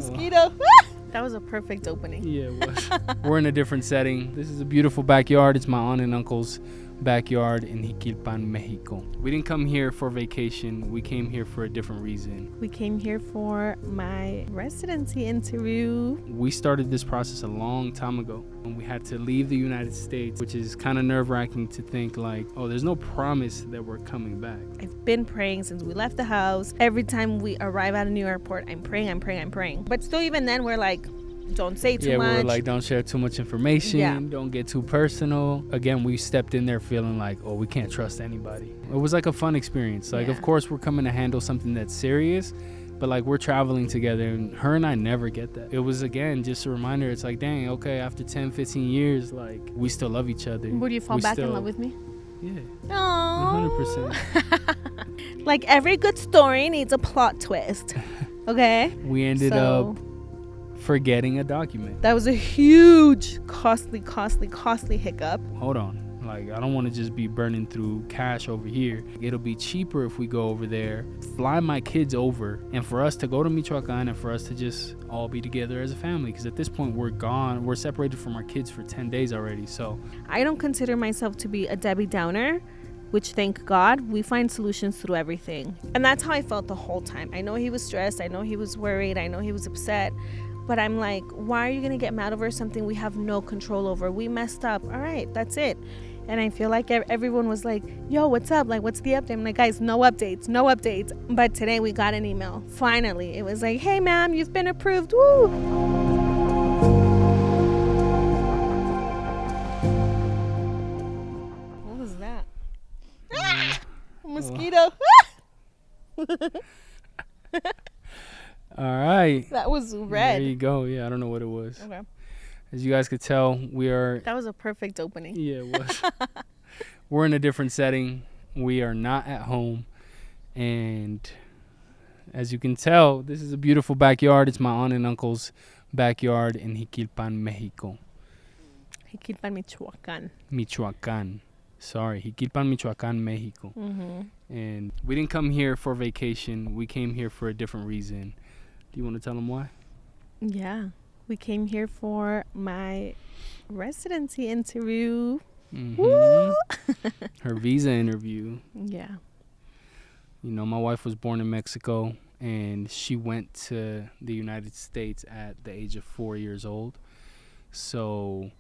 Mosquito. That was a perfect opening. Yeah, it was. We're in a different setting. This is a beautiful backyard. It's my aunt and uncle's backyard in Jiquilpan, Mexico. We didn't come here for vacation. We came here for a different reason. We came here for my residency interview. We started this process a long time ago when we had to leave the United States, which is kind of nerve-wracking to think like, oh, there's no promise that we're coming back. I've been praying since we left the house. Every time we arrive at a new airport, I'm praying. But still, even then, we're like, don't say too much. Yeah, we were like, don't share too much information. Yeah. Don't get too personal. Again, we stepped in there feeling like, oh, we can't trust anybody. It was like a fun experience. Like, Of course, we're coming to handle something that's serious, but like we're traveling together, and her and I never get that. It was, again, just a reminder. It's like, dang, okay, after 10, 15 years, like, we still love each other. Would you fall back in love with me? Yeah. Aww. 100%. Like every good story needs a plot twist. Okay? We ended up forgetting a document. That was a huge, costly hiccup. Hold on. Like, I don't want to just be burning through cash over here. It'll be cheaper if we go over there, fly my kids over, and for us to go to Michoacan and for us to just all be together as a family. Because at this point, we're gone. We're separated from our kids for 10 days already. So I don't consider myself to be a Debbie Downer, which, thank God, we find solutions through everything. And that's how I felt the whole time. I know he was stressed. I know he was worried. I know he was upset. But I'm like, why are you going to get mad over something we have no control over? We messed up. All right, that's it. And I feel like everyone was like, yo, what's up? Like, what's the update? I'm like, guys, no updates. But today we got an email. Finally, it was like, hey, ma'am, you've been approved. Woo! What was that? Mosquito. all right. That was red. There you go. Yeah, I don't know what it was. Okay. As you guys could tell, That was a perfect opening. Yeah, it was. We're in a different setting. We are not at home. And as you can tell, this is a beautiful backyard. It's my aunt and uncle's backyard in Jiquilpan, Mexico. Jiquilpan, Michoacan. Michoacan. Sorry, Jiquilpan, Michoacan, Mexico. Mm-hmm. And we didn't come here for vacation. We came here for a different reason. Do you want to tell them why? Yeah. We came here for my residency interview. Mm-hmm. Her visa interview. Yeah. You know, my wife was born in Mexico, and she went to the United States at the age of 4 years old. So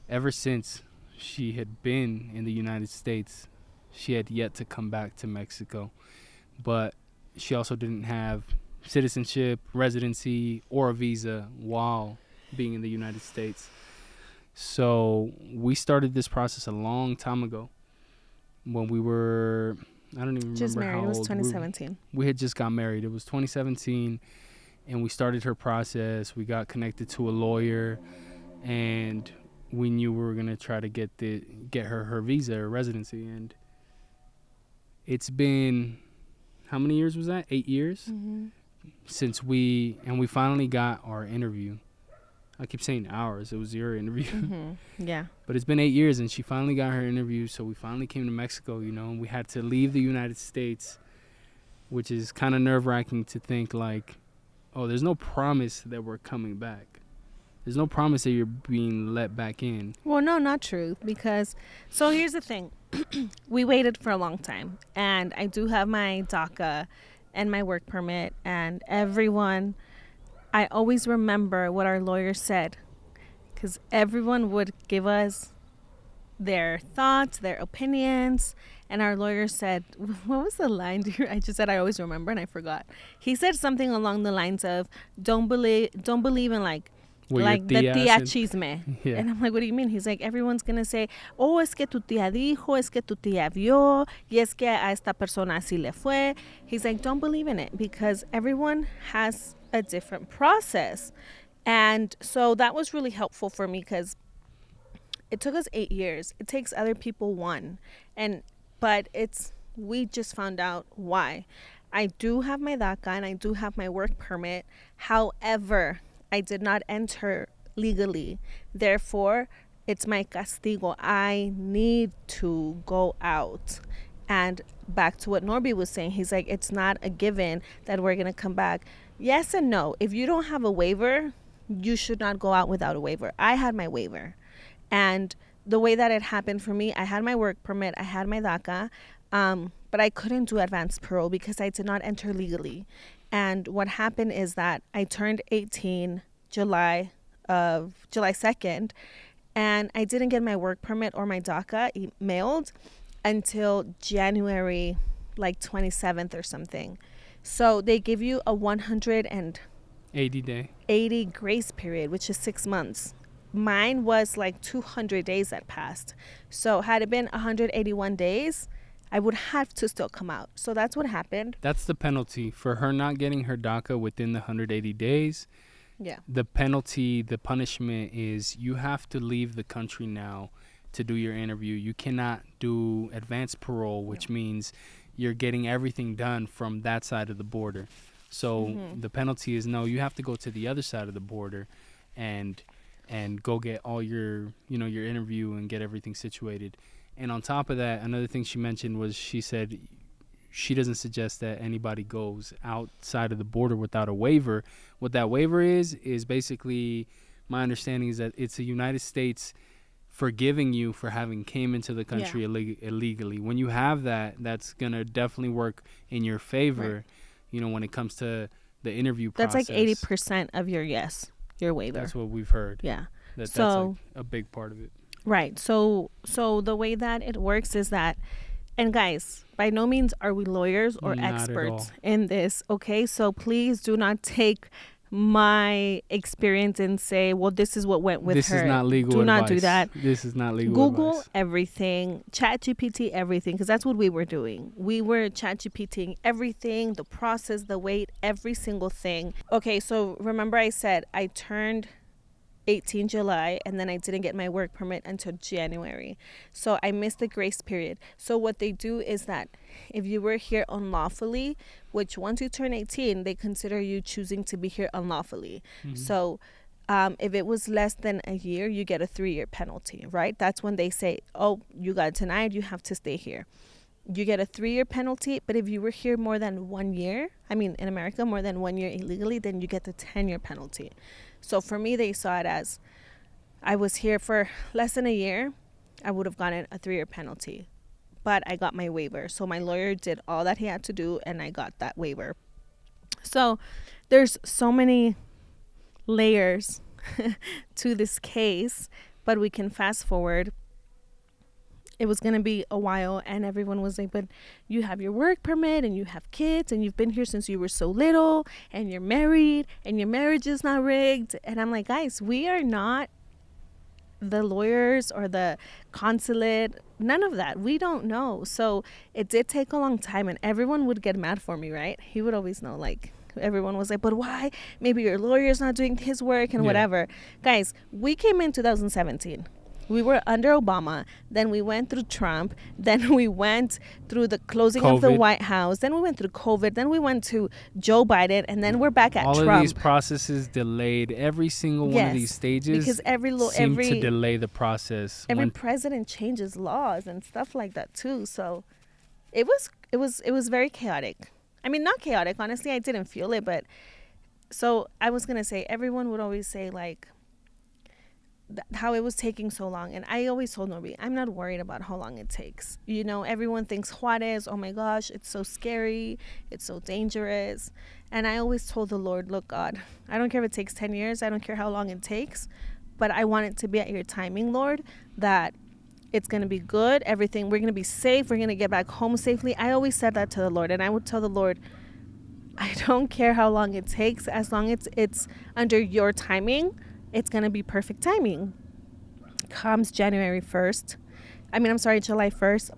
ever since she had been in the United States, she had yet to come back to Mexico. But she also didn't have citizenship, residency, or a visa while being in the United States. So we started this process a long time ago when we were, I don't even just remember married. how It was old. 2017. We had just got married. It was 2017, and we started her process. We got connected to a lawyer, and we knew we were going to try to get her visa or residency. And it's been, how many years was that? 8 years? Mm-hmm. Since we finally got our interview. I keep saying ours. It was your interview. Mm-hmm. Yeah. But it's been 8 years, and she finally got her interview. So we finally came to Mexico, you know, and we had to leave the United States, which is kind of nerve-wracking to think like, oh, there's no promise that we're coming back. There's no promise that you're being let back in. Well, no, not true. Because, so here's the thing. We waited for a long time. And I do have my DACA and my work permit. And everyone, I always remember what our lawyer said. Because everyone would give us their thoughts, their opinions. And our lawyer said, what was the line? I just said I always remember, and I forgot. He said something along the lines of, don't believe in like the tia chisme. Yeah. And I'm like, what do you mean? He's like, everyone's going to say, oh, es que tu tía dijo, es que tu tía vio, y es que a esta persona así le fue. He's like, don't believe in it, because everyone has a different process. And so that was really helpful for me, because it took us 8 years. It takes other people 1. But we just found out why. I do have my DACA and I do have my work permit. However, I did not enter legally. Therefore, it's my castigo. I need to go out. And back to what Norby was saying, he's like, it's not a given that we're going to come back. yes and no. If you don't have a waiver, you should not go out without a waiver. I had my waiver. And the way that it happened for me, I had my work permit, I had my DACA, but I couldn't do advanced parole because I did not enter legally. And what happened is that I turned 18 July 2nd, and I didn't get my work permit or my DACA mailed until January like 27th or something. So they give you a 180 grace period, which is 6 months. Mine was like 200 days that passed. So had it been 181 days, I would have to still come out. So that's what happened. That's the penalty for her not getting her DACA within the 180 days. Yeah. The penalty, the punishment is you have to leave the country now to do your interview. You cannot do advanced parole, which means you're getting everything done from that side of the border. So the penalty is no, you have to go to the other side of the border and go get all your, your interview and get everything situated. And on top of that, another thing she mentioned was she said she doesn't suggest that anybody goes outside of the border without a waiver. What that waiver is basically, my understanding is that it's the United States forgiving you for having came into the country illegally. When you have that, that's going to definitely work in your favor, when it comes to the interview process. That's like 80% of your waiver. That's what we've heard. Yeah. That's like a big part of it. Right. So the way that it works is that, and guys, by no means are we lawyers or experts in this, okay? So please do not take my experience and say, well, this is what went with her. This is not legal advice. Do advice. not do that. This is not legal Google advice. everything, ChatGPT everything, because that's what we were doing. We were ChatGPTing everything, the process, the wait, every single thing. Okay, so remember I said I turned 18 July and then I didn't get my work permit until January. So I missed the grace period. So what they do is that if you were here unlawfully, which once you turn 18, they consider you choosing to be here unlawfully. So if it was less than a year, you get a 3-year penalty, right? That's when they say, oh, you got denied, you have to stay here. You get a 3-year penalty, but if you were here more than 1 year, in America, more than 1 year illegally, then you get the 10-year penalty. So for me, they saw it as I was here for less than a year, I would have gotten a 3-year penalty. But I got my waiver. So my lawyer did all that he had to do, and I got that waiver. So there's so many layers to this case, but we can fast forward. It was going to be a while, and everyone was like, but you have your work permit and you have kids and you've been here since you were so little and you're married and your marriage is not rigged. And I'm like, guys, we are not the lawyers or the consulate, none of that. We don't know. So it did take a long time, and everyone would get mad for me, right? He would always know, like, everyone was like, but why? Maybe your lawyer's not doing his work and whatever. Guys, we came in 2017. We were under Obama, then we went through Trump, then we went through the closing of the White House, then we went through COVID, then we went to Joe Biden, and then we're back at Trump. All of these processes delayed. Every single one of these stages because every to delay the process. Every president changes laws and stuff like that too. So it was very chaotic. Not chaotic, honestly. I didn't feel it, but so I was gonna say, everyone would always say like, how it was taking so long, and I always told Norby, I'm not worried about how long it takes. Everyone thinks Juarez, oh my gosh, it's so scary, it's so dangerous. And I always told the Lord, look, God, I don't care if it takes 10 years, I don't care how long it takes, but I want it to be at your timing, Lord, that it's going to be good, everything, we're going to be safe, we're going to get back home safely. I always said that to the Lord, and I would tell the Lord, I don't care how long it takes, as long as it's under your timing, it's going to be perfect timing. Comes July 1st.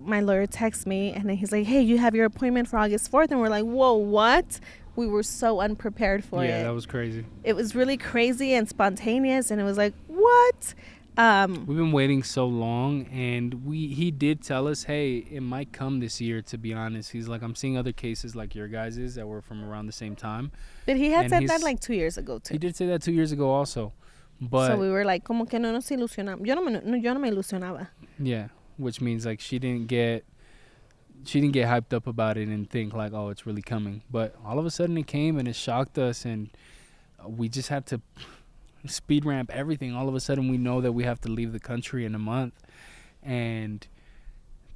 My lawyer texts me, and then he's like, hey, you have your appointment for August 4th. And we're like, whoa, what? We were so unprepared for it. Yeah, that was crazy. It was really crazy and spontaneous, and it was like, what? We've been waiting so long, and he did tell us, hey, it might come this year, to be honest. He's like, I'm seeing other cases like your guys's that were from around the same time. But he had said that like 2 years ago, too. He did say that 2 years ago also. But so we were like, como que no nos ilusionamos. Yo no me ilusionaba. Yeah, which means like she didn't get she didn't get hyped up about it and think like, oh, it's really coming. But all of a sudden it came and it shocked us, and we just had to speed ramp everything. All of a sudden we know that we have to leave the country in a month, and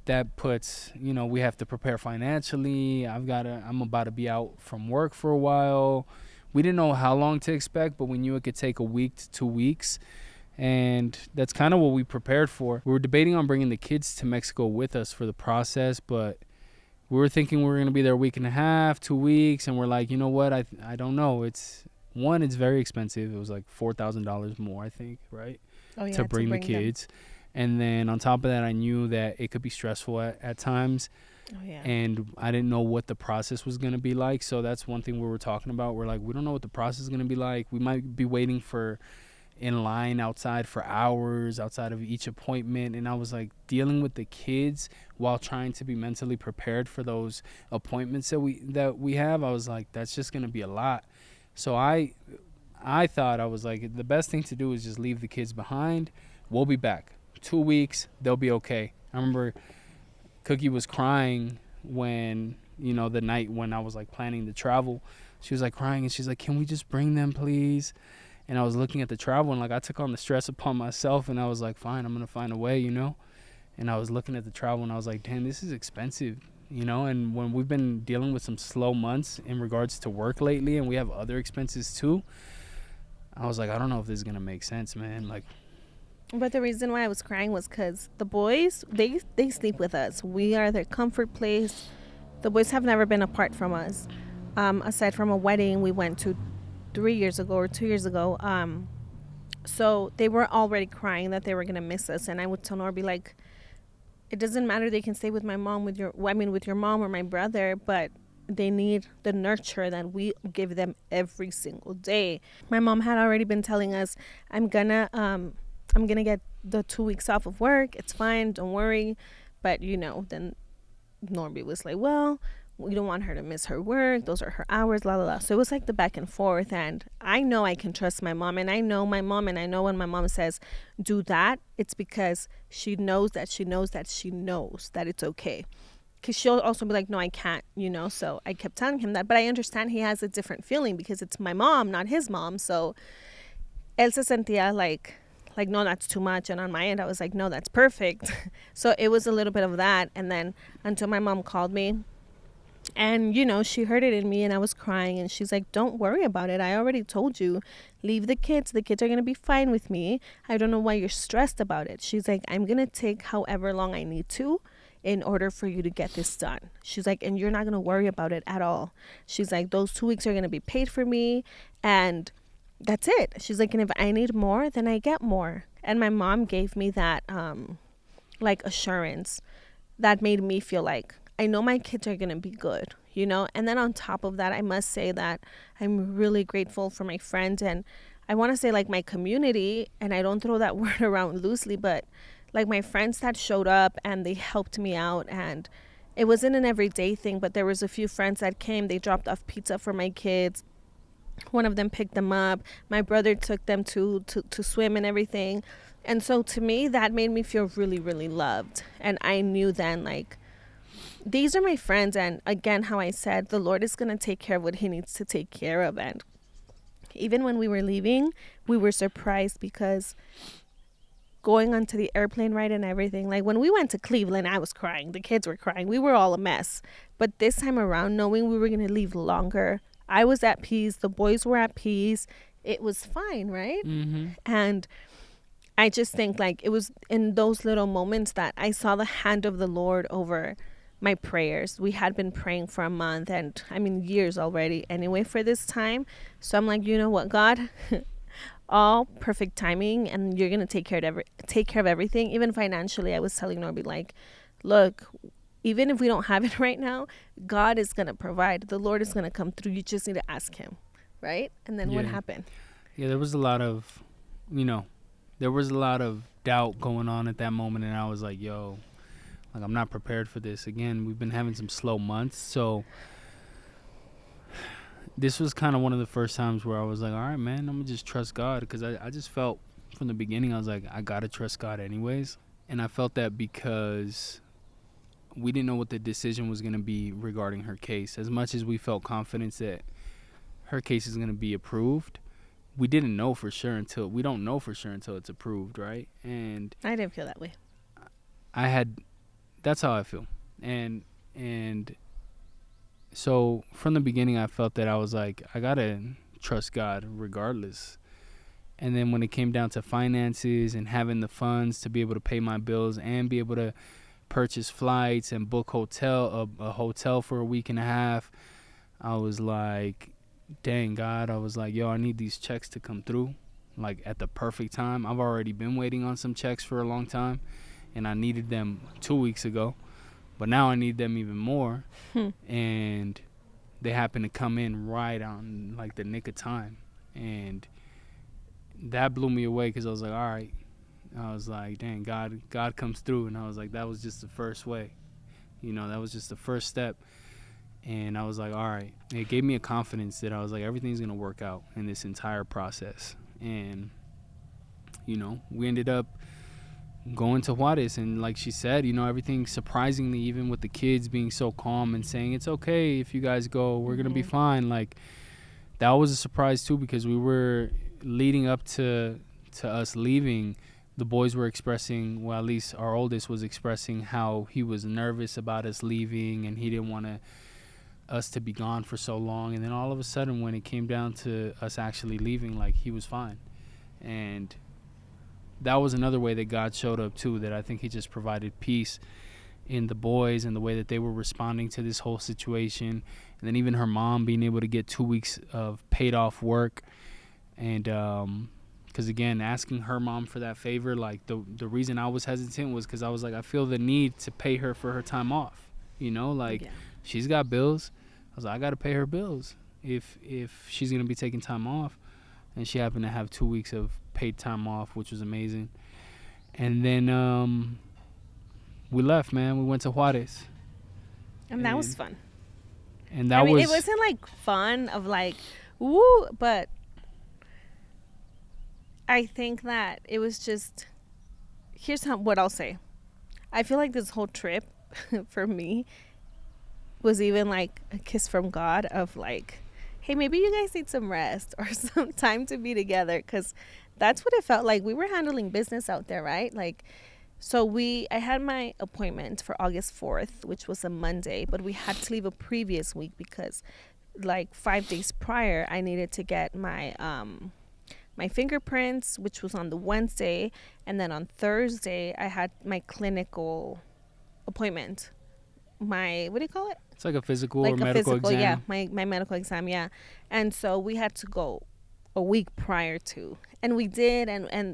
that puts, we have to prepare financially. I'm about to be out from work for a while. We didn't know how long to expect, but we knew it could take a week to 2 weeks. And that's kind of what we prepared for. We were debating on bringing the kids to Mexico with us for the process, but we were thinking we were going to be there a week and a half, 2 weeks. And we're like, you know what? I don't know. It's very expensive. It was like $4,000 more, I think, right? Oh, yeah, to bring the kids. Them. And then on top of that, I knew that it could be stressful at times. Oh, yeah. And I didn't know what the process was going to be like. So that's one thing we were talking about. We're like, we don't know what the process is going to be like. We might be waiting in line outside for hours outside of each appointment. And I was like, dealing with the kids while trying to be mentally prepared for those appointments that we have. I was like, that's just going to be a lot. So I thought, I was like, the best thing to do is just leave the kids behind. We'll be back. 2 weeks, they'll be okay. I remember Cookie was crying when, the night when I was like planning to travel. She was like crying, and she's like, can we just bring them, please? And I was looking at the travel, and like I took on the stress upon myself, and I was like, fine, I'm going to find a way, And I was looking at the travel, and I was like, damn, this is expensive, And when we've been dealing with some slow months in regards to work lately, and we have other expenses too, I was like, I don't know if this is going to make sense, man. Like, but the reason why I was crying was because the boys, they sleep with us. We are their comfort place. The boys have never been apart from us. Aside from a wedding we went to 3 years ago or 2 years ago. So they were already crying that they were going to miss us. And I would tell Norby, like, it doesn't matter. They can stay with my mom, with your mom or my brother, but they need the nurture that we give them every single day. My mom had already been telling us, I'm gonna get the 2 weeks off of work. It's fine. Don't worry. But, then Norby was like, well, we don't want her to miss her work. Those are her hours, la, la, la. So it was like the back and forth. And I know I can trust my mom. And I know my mom. And I know when my mom says, do that, it's because she knows that it's okay. Because she'll also be like, no, I can't, So I kept telling him that. But I understand he has a different feeling because it's my mom, not his mom. So él se sentía like, no, that's too much. And on my end, I was like, no, that's perfect. So it was a little bit of that. And then until my mom called me, and, she heard it in me, and I was crying, and she's like, don't worry about it. I already told you, leave the kids. The kids are going to be fine with me. I don't know why you're stressed about it. She's like, I'm going to take however long I need to in order for you to get this done. She's like, and you're not going to worry about it at all. She's like, those 2 weeks are going to be paid for me, and that's it. She's like, and if I need more, then I get more. And my mom gave me that, assurance that made me feel like, I know my kids are going to be good, And then on top of that, I must say that I'm really grateful for my friends, and I want to say like my community, and I don't throw that word around loosely, but like my friends that showed up and they helped me out. And it wasn't an everyday thing, but there was a few friends that came. They dropped off pizza for my kids. One of them picked them up. My brother took them to swim and everything. And so to me, that made me feel really, really loved. And I knew then, like, these are my friends. And again, how I said, the Lord is going to take care of what he needs to take care of. And even when we were leaving, we were surprised because going onto the airplane ride and everything, like when we went to Cleveland, I was crying. The kids were crying. We were all a mess. But this time around, knowing we were going to leave longer, I was at peace. The boys were at peace. It was fine, right? Mm-hmm. And I just think like it was in those little moments that I saw the hand of the Lord over my prayers. We had been praying for a month, and years already anyway for this time. So I'm like, you know what, God, all perfect timing, and you're going to take care of everything. Even financially, I was telling Norby, like, look, even if we don't have it right now, God is going to provide. The Lord is going to come through. You just need to ask him, right? And then what happened? Yeah, there was a lot of, doubt going on at that moment, and I was like, yo, like, I'm not prepared for this. Again, we've been having some slow months, so this was kind of one of the first times where I was like, all right, man, I'm going to just trust God, because I just felt from the beginning, I was like, I got to trust God anyways. And I felt that because we didn't know what the decision was going to be regarding her case. As much as we felt confidence that her case is going to be approved, we don't know for sure until it's approved, right? And I didn't feel that way. That's how I feel. And so from the beginning, I felt that I was like, I got to trust God regardless. And then when it came down to finances and having the funds to be able to pay my bills and be able to purchase flights and book a hotel for a week and a half, I was like, dang, God, I was like, yo, I need these checks to come through like at the perfect time. I've already been waiting on some checks for a long time, and I needed them 2 weeks ago, but now I need them even more. And they happen to come in right on like the nick of time, and that blew me away, because I was like, all right, I was like, dang, God comes through. And I was like, that was just the first way, that was just the first step. And I was like, all right. It gave me a confidence that I was like, everything's going to work out in this entire process. And, we ended up going to Juarez. And like she said, everything surprisingly, even with the kids being so calm and saying, it's okay if you guys go, we're going to be fine. Like, that was a surprise too, because we were leading up to us leaving. The boys were expressing, well, at least our oldest was expressing how he was nervous about us leaving, and he didn't want us to be gone for so long. And then all of a sudden, when it came down to us actually leaving, like, he was fine. And that was another way that God showed up too, that I think he just provided peace in the boys and the way that they were responding to this whole situation. And then even her mom being able to get 2 weeks of paid off work. And because again, asking her mom for that favor, like the reason I was hesitant was because I was like, I feel the need to pay her for her time off. She's got bills. I was like, I got to pay her bills if she's going to be taking time off. And she happened to have 2 weeks of paid time off, which was amazing. And then we left, man. We went to Juarez. And that was fun. And that was... it wasn't like fun of like, woo, but I think that it was just, here's what I'll say. I feel like this whole trip for me was even like a kiss from God of like, hey, maybe you guys need some rest or some time to be together, because that's what it felt like. We were handling business out there, right? Like, so I had my appointment for August 4th, which was a Monday, but we had to leave a previous week because like 5 days prior, I needed to get my my fingerprints, which was on the Wednesday, and then on Thursday I had my clinical appointment. My, what do you call it? It's like a physical or medical exam. Yeah, my medical exam, yeah. And so we had to go a week prior to, and we did,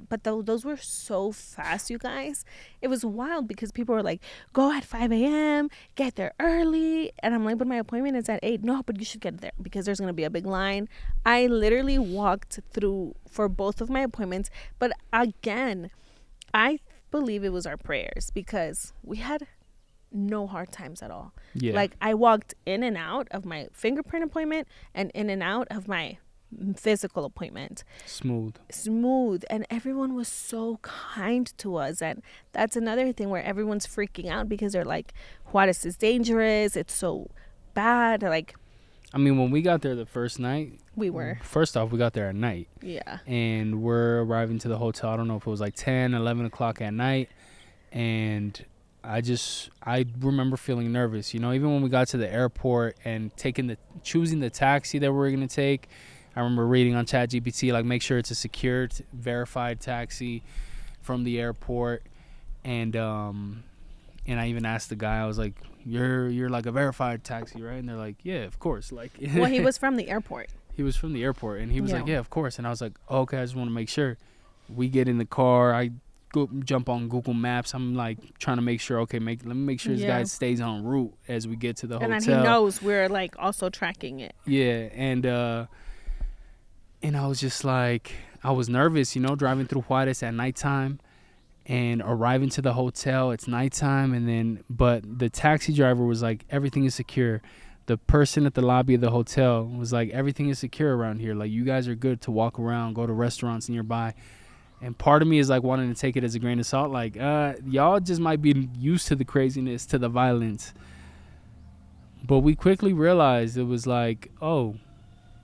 but those were so fast, you guys. It was wild because people were like, go at 5 a.m., get there early. And I'm like, but my appointment is at 8. No, but you should get there because there's going to be a big line. I literally walked through for both of my appointments. But again, I believe it was our prayers because we had no hard times at all. Yeah. Like, I walked in and out of my fingerprint appointment and in and out of my physical appointment. Smooth. And everyone was so kind to us. And that's another thing where everyone's freaking out because they're like, Juarez is dangerous. It's so bad. Like, I mean, when we got there the first night, first off, we got there at night. Yeah. And we're arriving to the hotel. I don't know if it was like 10, 11 o'clock at night. And I remember feeling nervous, even when we got to the airport and choosing the taxi that we were going to take. I remember reading on ChatGPT, like, make sure it's a secured, verified taxi from the airport. And I even asked the guy, I was like, you're like a verified taxi, right? And they're like, yeah, of course. Like, well, he was from the airport. He was from the airport, and he was like, yeah, of course. And I was like, oh, okay, I just want to make sure. We get in the car. I jump on Google Maps. I'm like trying to make sure, okay, let me make sure this guy stays en route as we get to the hotel. And then he knows we're like also tracking it. Yeah, and I was just like, I was nervous, driving through Juarez at nighttime and arriving to the hotel. It's nighttime, but the taxi driver was like, everything is secure. The person at the lobby of the hotel was like, everything is secure around here. Like, you guys are good to walk around, go to restaurants nearby. And part of me is like wanting to take it as a grain of salt. Like, y'all just might be used to the craziness, to the violence. But we quickly realized it was like, oh,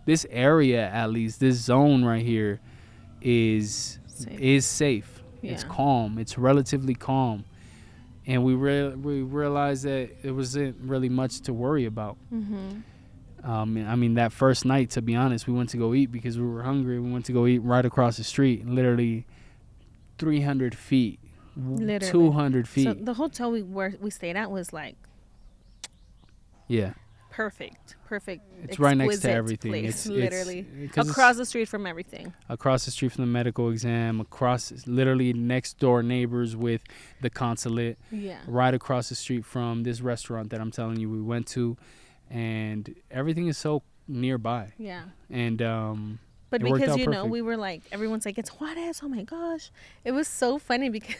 this area, at least, this zone right here is safe. Yeah. It's calm. It's relatively calm. And we realized that it wasn't really much to worry about. Mm-hmm. I mean, that first night, to be honest, we went to go eat because we were hungry. We went to go eat right across the street, literally 300 feet, Literally. 200 feet. So the hotel we stayed at was like Yeah. perfect. It's right next to exquisite everything. place, It's literally 'cause across the street from everything. across the street from the medical exam, literally next door neighbors with the consulate, Yeah. right across the street from this restaurant that I'm telling you we went to, and everything is so nearby. Yeah. And But it worked because, out you know, perfect. we were like, everyone's like, it's Juarez. Oh my gosh. It was so funny because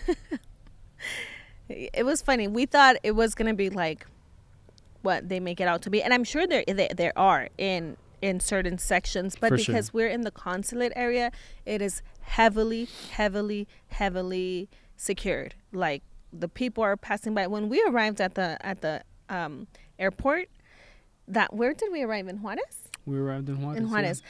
it was funny. We thought it was going to be like what they make it out to be. And I'm sure there are in certain sections. But For because sure. we're in the consulate area, it is heavily secured. Like the people are passing by. When we arrived at the airport, where did we arrive, in Juarez? we arrived in Juarez. In Juarez.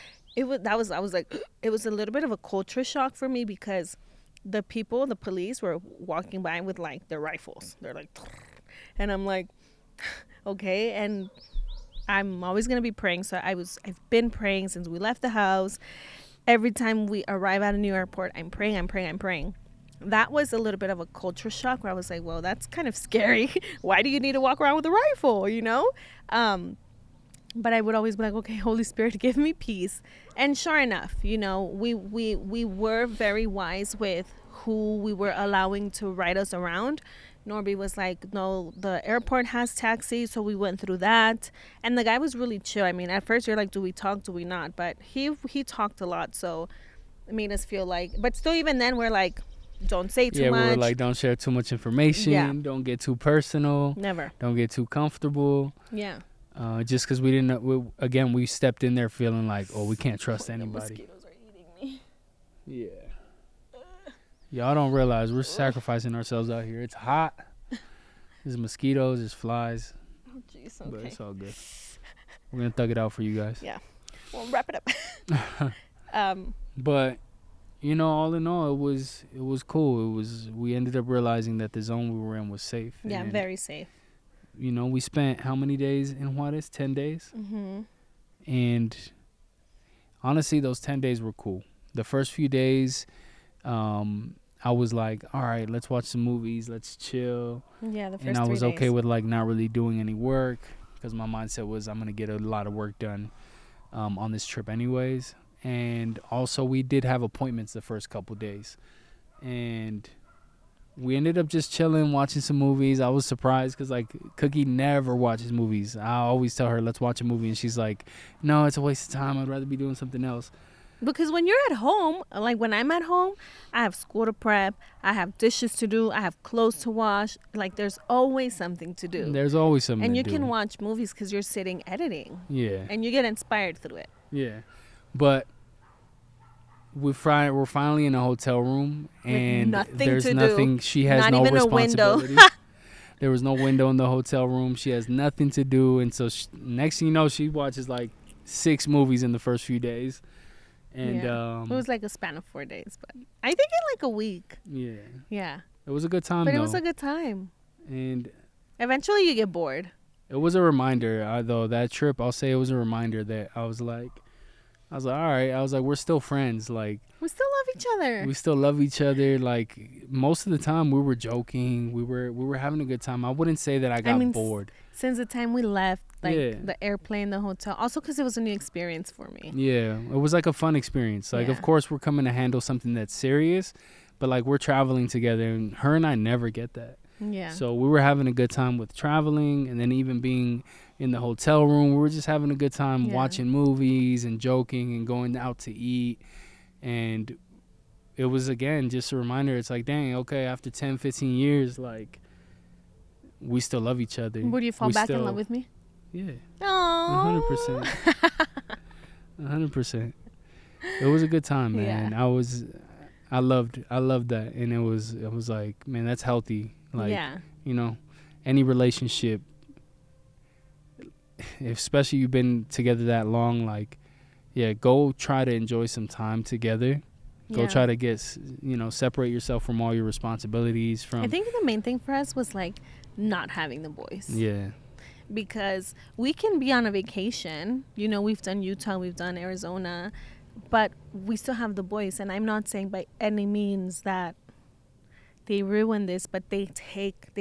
I was like, it was a little bit of a culture shock for me because the police were walking by with like their rifles. They're like, and I'm like, okay. And I'm always going to be praying. So I've been praying since we left the house. Every time we arrive at a new airport, I'm praying. That was a little bit of a culture shock where I was like, well, that's kind of scary. Why do you need to walk around with a rifle, you know? But I would always be like, okay, Holy Spirit, give me peace. And sure enough, you know, we were very wise with who we were allowing to ride us around. Norby was like, no, the airport has taxis, so we went through that. And the guy was really chill. I mean, at first you're like, do we talk, do we not? But he talked a lot, so it made us feel like, but still even then we're like, don't say too much. Yeah, we were like, don't share too much information. Yeah. Don't get too personal. Never. Don't get too comfortable. Yeah. Just because we didn't know. We stepped in there feeling like, oh, we can't trust anybody. The mosquitoes are eating me. Yeah. Y'all don't realize we're sacrificing ourselves out here. It's hot. There's mosquitoes. There's flies. Oh, jeez. But Okay. it's all good. We're going to thug it out for you guys. Yeah. Well, wrap it up. But, you know, all in all, it was cool. We ended up realizing that the zone we were in was safe. Yeah, And, very safe. you know, we spent how many days in Juarez? 10 days? Mm-hmm. And honestly, those 10 days were cool. The first few days, I was like, all right, let's watch some movies. Let's chill. Yeah, the first 3 And days. I was okay with, like, not really doing any work because my mindset was I'm going to get a lot of work done on this trip anyways. And also, we did have appointments the first couple days. And we ended up just chilling, watching some movies. I was surprised because, like, Cookie never watches movies. I always tell her, let's watch a movie. And she's like, no, it's a waste of time. I'd rather be doing something else. Because when you're at home, like when I'm at home, I have school to prep, I have dishes to do, I have clothes to wash. Like there's always something to do. There's always something And to you do. can watch movies because you're sitting editing. Yeah. And you get inspired through it. Yeah. But we're finally in a hotel room. And nothing there's to do. nothing. She has Not no even a window. responsibility. There was no window in the hotel room. She has nothing to do. And so next thing you know, she watches like 6 movies in the first few days. And Yeah. It was like a span of 4 days, but I think in like a week. yeah, Yeah. it was a good time But though. it was a good time. And Eventually you get bored. it was a reminder, though, that trip, I'll say it was a reminder that I was like, all right. I was like, we're still friends. Like, We still love each other. we still love each other. Like, most of the time we were joking. We were having a good time. I wouldn't say that I got bored. Since the time we left, like Yeah. the airplane, the hotel. Also because it was a new experience for me. Yeah, it was like a fun experience. Like, Yeah. of course, we're coming to handle something that's serious, but like we're traveling together, and her and I never get that. Yeah. So we were having a good time with traveling, and then even being in the hotel room, we were just having a good time Yeah. watching movies and joking and going out to eat. And it was, again, just a reminder. It's like, dang, okay, after 10, 15 years, like, we still love each other. Would you fall back in love with me? Yeah, Oh. 100%. 100%. It was a good time, man. Yeah. I loved that, and it was like, man, that's healthy. Like, Yeah. you know, any relationship, especially you've been together that long, like, yeah, go try to enjoy some time together. Go try to get, separate yourself from all your responsibilities. I think the main thing for us was like not having the boys. Yeah. Because we can be on a vacation. We've done Utah, we've done Arizona, but we still have the boys. And I'm not saying by any means that they ruin this, but they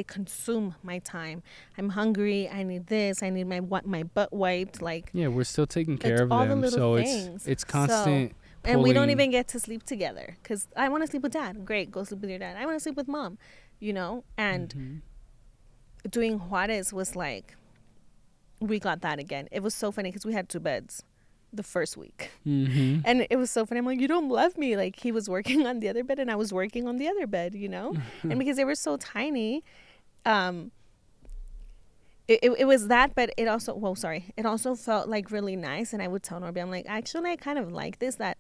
consume my time. I'm hungry. I need this. I need my butt wiped. Like, yeah, we're still taking care of all them. The little So things. it's constant. And we don't even get to sleep together because I want to sleep with dad. Great, go sleep with your dad. I want to sleep with mom, and doing Juarez was like, we got that again. It was so funny because we had 2 beds the first week. Mm-hmm. And it was so funny. I'm like, you don't love me. Like, he was working on the other bed and I was working on the other bed, and because they were so tiny, it was that, but it also felt like really nice. And I would tell Norby, I'm like, actually, I kind of like this, that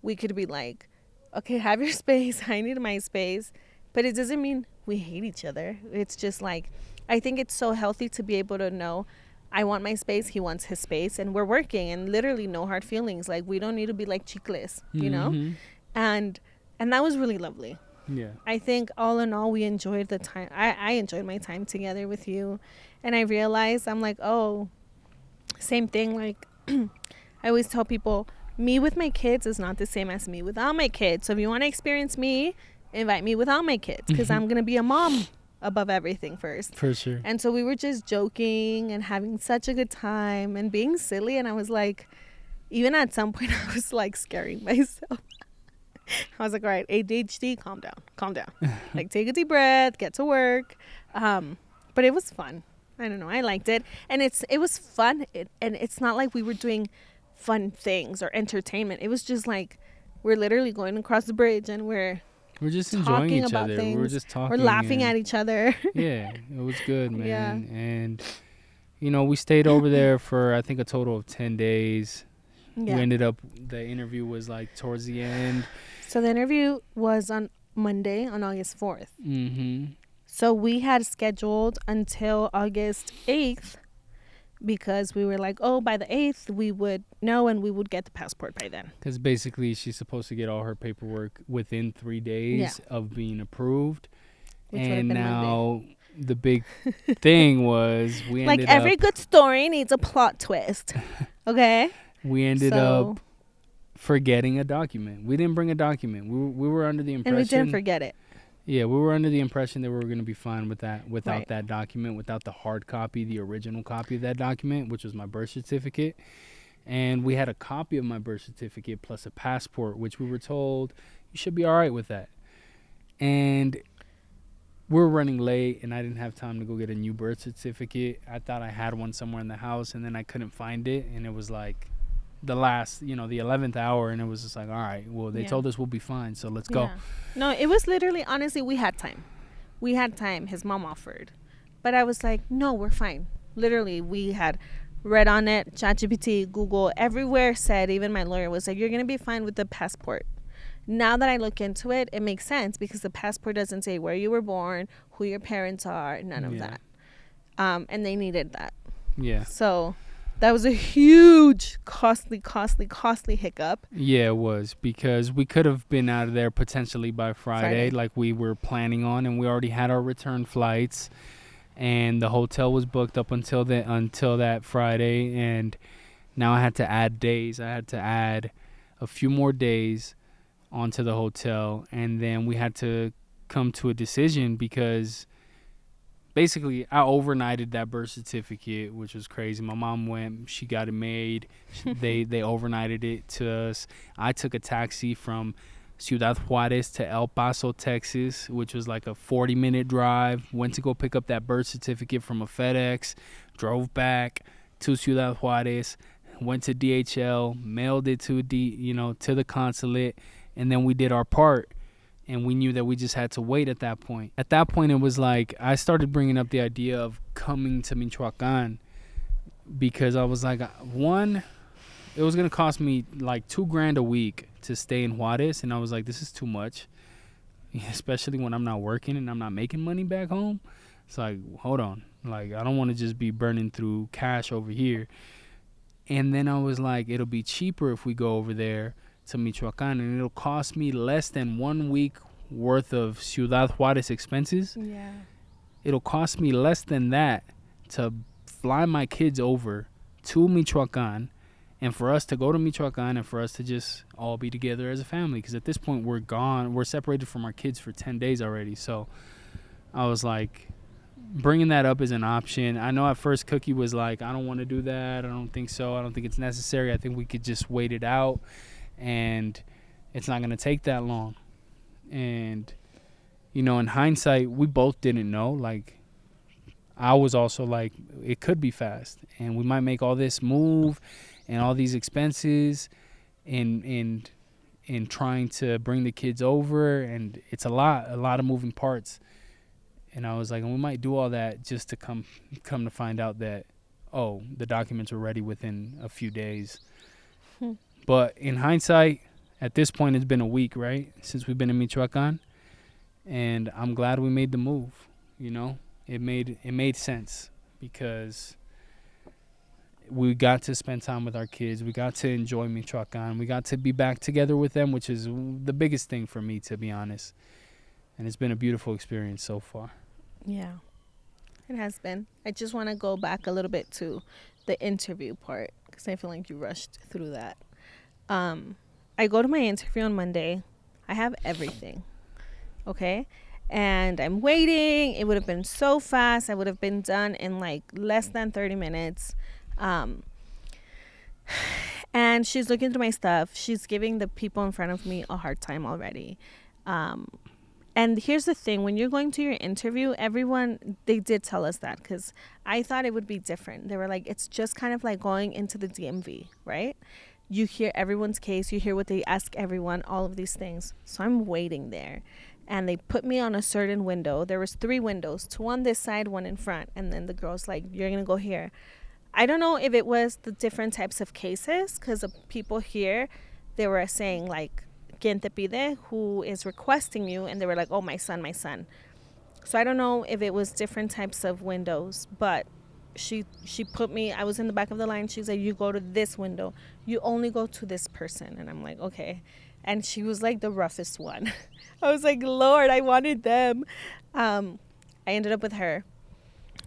we could be like, okay, have your space. I need my space. But it doesn't mean we hate each other. It's just like, I think it's so healthy to be able to know, I want my space, he wants his space, and we're working, and literally no hard feelings. Like, we don't need to be like chicles, and that was really lovely. Yeah. I think all in all, we enjoyed the time. I enjoyed my time together with you, and I realized, I'm like, oh, same thing. Like, I always tell people, me with my kids is not the same as me without my kids. So if you want to experience me, invite me without my kids, because I'm gonna be a mom above everything first. For sure. And so we were just joking and having such a good time and being silly. And I was like, even at some point, I was like scaring myself. I was like, all right, ADHD, calm down. Like, take a deep breath, get to work. But it was fun. I don't know. I liked it. And it was fun. And it's not like we were doing fun things or entertainment. It was just like, we're literally going across the bridge and we're just enjoying each other. Things. We were just talking. We're laughing at each other. Yeah, it was good, man. Yeah. And, we stayed over there for, I think, a total of 10 days. Yeah. We ended up, the interview was like towards the end. So the interview was on Monday, on August 4th. Mm-hmm. So we had scheduled until August 8th because we were like, oh, by the 8th, we would know and we would get the passport by then. Because basically she's supposed to get all her paperwork within 3 days of being approved. Which and now Monday. The big thing was we ended up... Like, every good story needs a plot twist. Okay? We ended up forgetting a document. We didn't bring a document. We were under the impression... And we didn't forget it. Yeah, we were under the impression that we were going to be fine with that, without that document, without the hard copy, the original copy of that document, which was my birth certificate. And we had a copy of my birth certificate plus a passport, which we were told you should be all right with that. And we were running late, and I didn't have time to go get a new birth certificate. I thought I had one somewhere in the house, and then I couldn't find it. And it was like the last, the 11th hour, and it was just like, all right, well, they told us we'll be fine, so let's go. No, it was literally, honestly, we had time. His mom offered. But I was like, no, we're fine. Literally, we had read on it, ChatGPT, Google, everywhere said, even my lawyer was like, you're going to be fine with the passport. Now that I look into it, it makes sense because the passport doesn't say where you were born, who your parents are, none of that. And they needed that. Yeah. So that was a huge, costly hiccup. Yeah, it was, because we could have been out of there potentially by Friday like we were planning on, and we already had our return flights, and the hotel was booked up until that Friday, and now I had to add days. I had to add a few more days onto the hotel, and then we had to come to a decision because basically I overnighted that birth certificate, which was crazy. My mom went, she got it made. They overnighted it to us. I took a taxi from Ciudad Juarez to El Paso, Texas, which was like a 40-minute drive. Went to go pick up that birth certificate from a FedEx, drove back to Ciudad Juarez, went to DHL, mailed it to the consulate, and then we did our part. And we knew that we just had to wait at that point. At that point, it was like I started bringing up the idea of coming to Michoacan because I was like, one, it was gonna cost me like $2,000 a week to stay in Juarez, and I was like, this is too much, especially when I'm not working and I'm not making money back home. It's like, hold on, like I don't want to just be burning through cash over here. And then I was like, it'll be cheaper if we go over there to Michoacan, and it'll cost me less than 1 week worth of Ciudad Juarez expenses. Yeah. It'll cost me less than that to fly my kids over to Michoacan, and for us to go to Michoacan, and for us to just all be together as a family. Because at this point, we're gone. We're separated from our kids for 10 days already. So I was like, bringing that up is an option. I know at first Cookie was like, I don't want to do that. I don't think so. I don't think it's necessary. I think we could just wait it out, and it's not going to take that long. And, you know, in hindsight, we both didn't know. Like, I was also like, it could be fast, and we might make all this move and all these expenses in trying to bring the kids over, and it's a lot of moving parts. And I was like, and we might do all that just to come to find out that, oh, the documents were ready within a few days. But in hindsight, at this point, it's been a week, right, since we've been in Michoacan, and I'm glad we made the move. You know, it made sense, because we got to spend time with our kids. We got to enjoy Michoacan. We got to be back together with them, which is the biggest thing for me, to be honest. And it's been a beautiful experience so far. Yeah, it has been. I just want to go back a little bit to the interview part, because I feel like you rushed through that. I go to my interview on Monday. I have everything, okay? And I'm waiting. It would have been so fast. I would have been done in like less than 30 minutes. And she's looking through my stuff. She's giving the people in front of me a hard time already. And here's the thing. When you're going to your interview, everyone, they did tell us that, because I thought it would be different. They were like, it's just kind of like going into the DMV, right? You hear everyone's case. You hear what they ask everyone, all of these things. So I'm waiting there. And they put me on a certain window. There was 3 windows, 2 on this side, 1 in front. And then the girl's like, you're going to go here. I don't know if it was the different types of cases, because the people here, they were saying like, ¿Quién te pide? Who is requesting you? And they were like, oh, my son, my son. So I don't know if it was different types of windows, but she put me, I was in the back of the line. She's like, you go to this window. You only go to this person. And I'm like, okay. And she was like the roughest one. I was like, Lord, I wanted them. I ended up with her.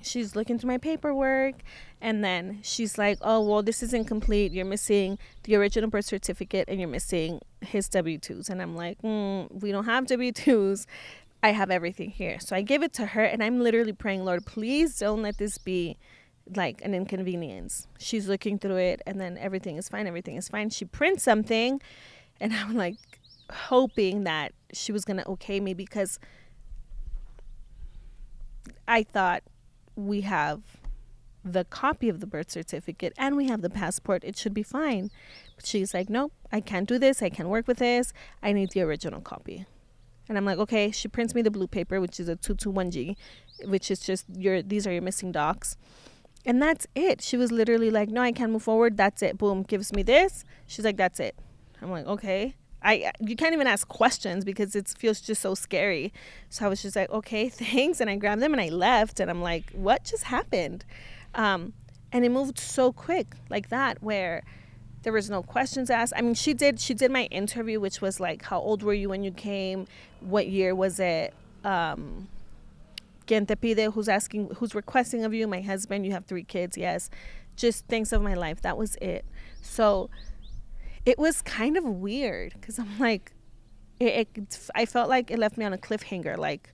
She's looking through my paperwork, and then she's like, oh, well, this is incomplete. You're missing the original birth certificate, and you're missing his W-2s. And I'm like, we don't have W-2s. I have everything here. So I give it to her, and I'm literally praying, Lord, please don't let this be like an inconvenience. She's looking through it, and then everything is fine. Everything is fine. She prints something, and I'm like hoping that she was going to okay me, because I thought, we have the copy of the birth certificate and we have the passport. It should be fine. But she's like, nope, I can't do this. I can't work with this. I need the original copy. And I'm like, okay. She prints me the blue paper, which is a 221G, which is just these are your missing docs. And that's it. She was literally like, no, I can't move forward. That's it. Boom. Gives me this. She's like, that's it. I'm like, okay. You can't even ask questions, because it feels just so scary. So I was just like, okay, thanks. And I grabbed them and I left. And I'm like, what just happened? And it moved so quick like that, where there was no questions asked. I mean, she did my interview, which was like, how old were you when you came? What year was it? ¿Quién te pide? Who's requesting of you? My husband. You have 3 kids. Yes. Just things of my life. That was it. So it was kind of weird, because I'm like, I felt like it left me on a cliffhanger. Like,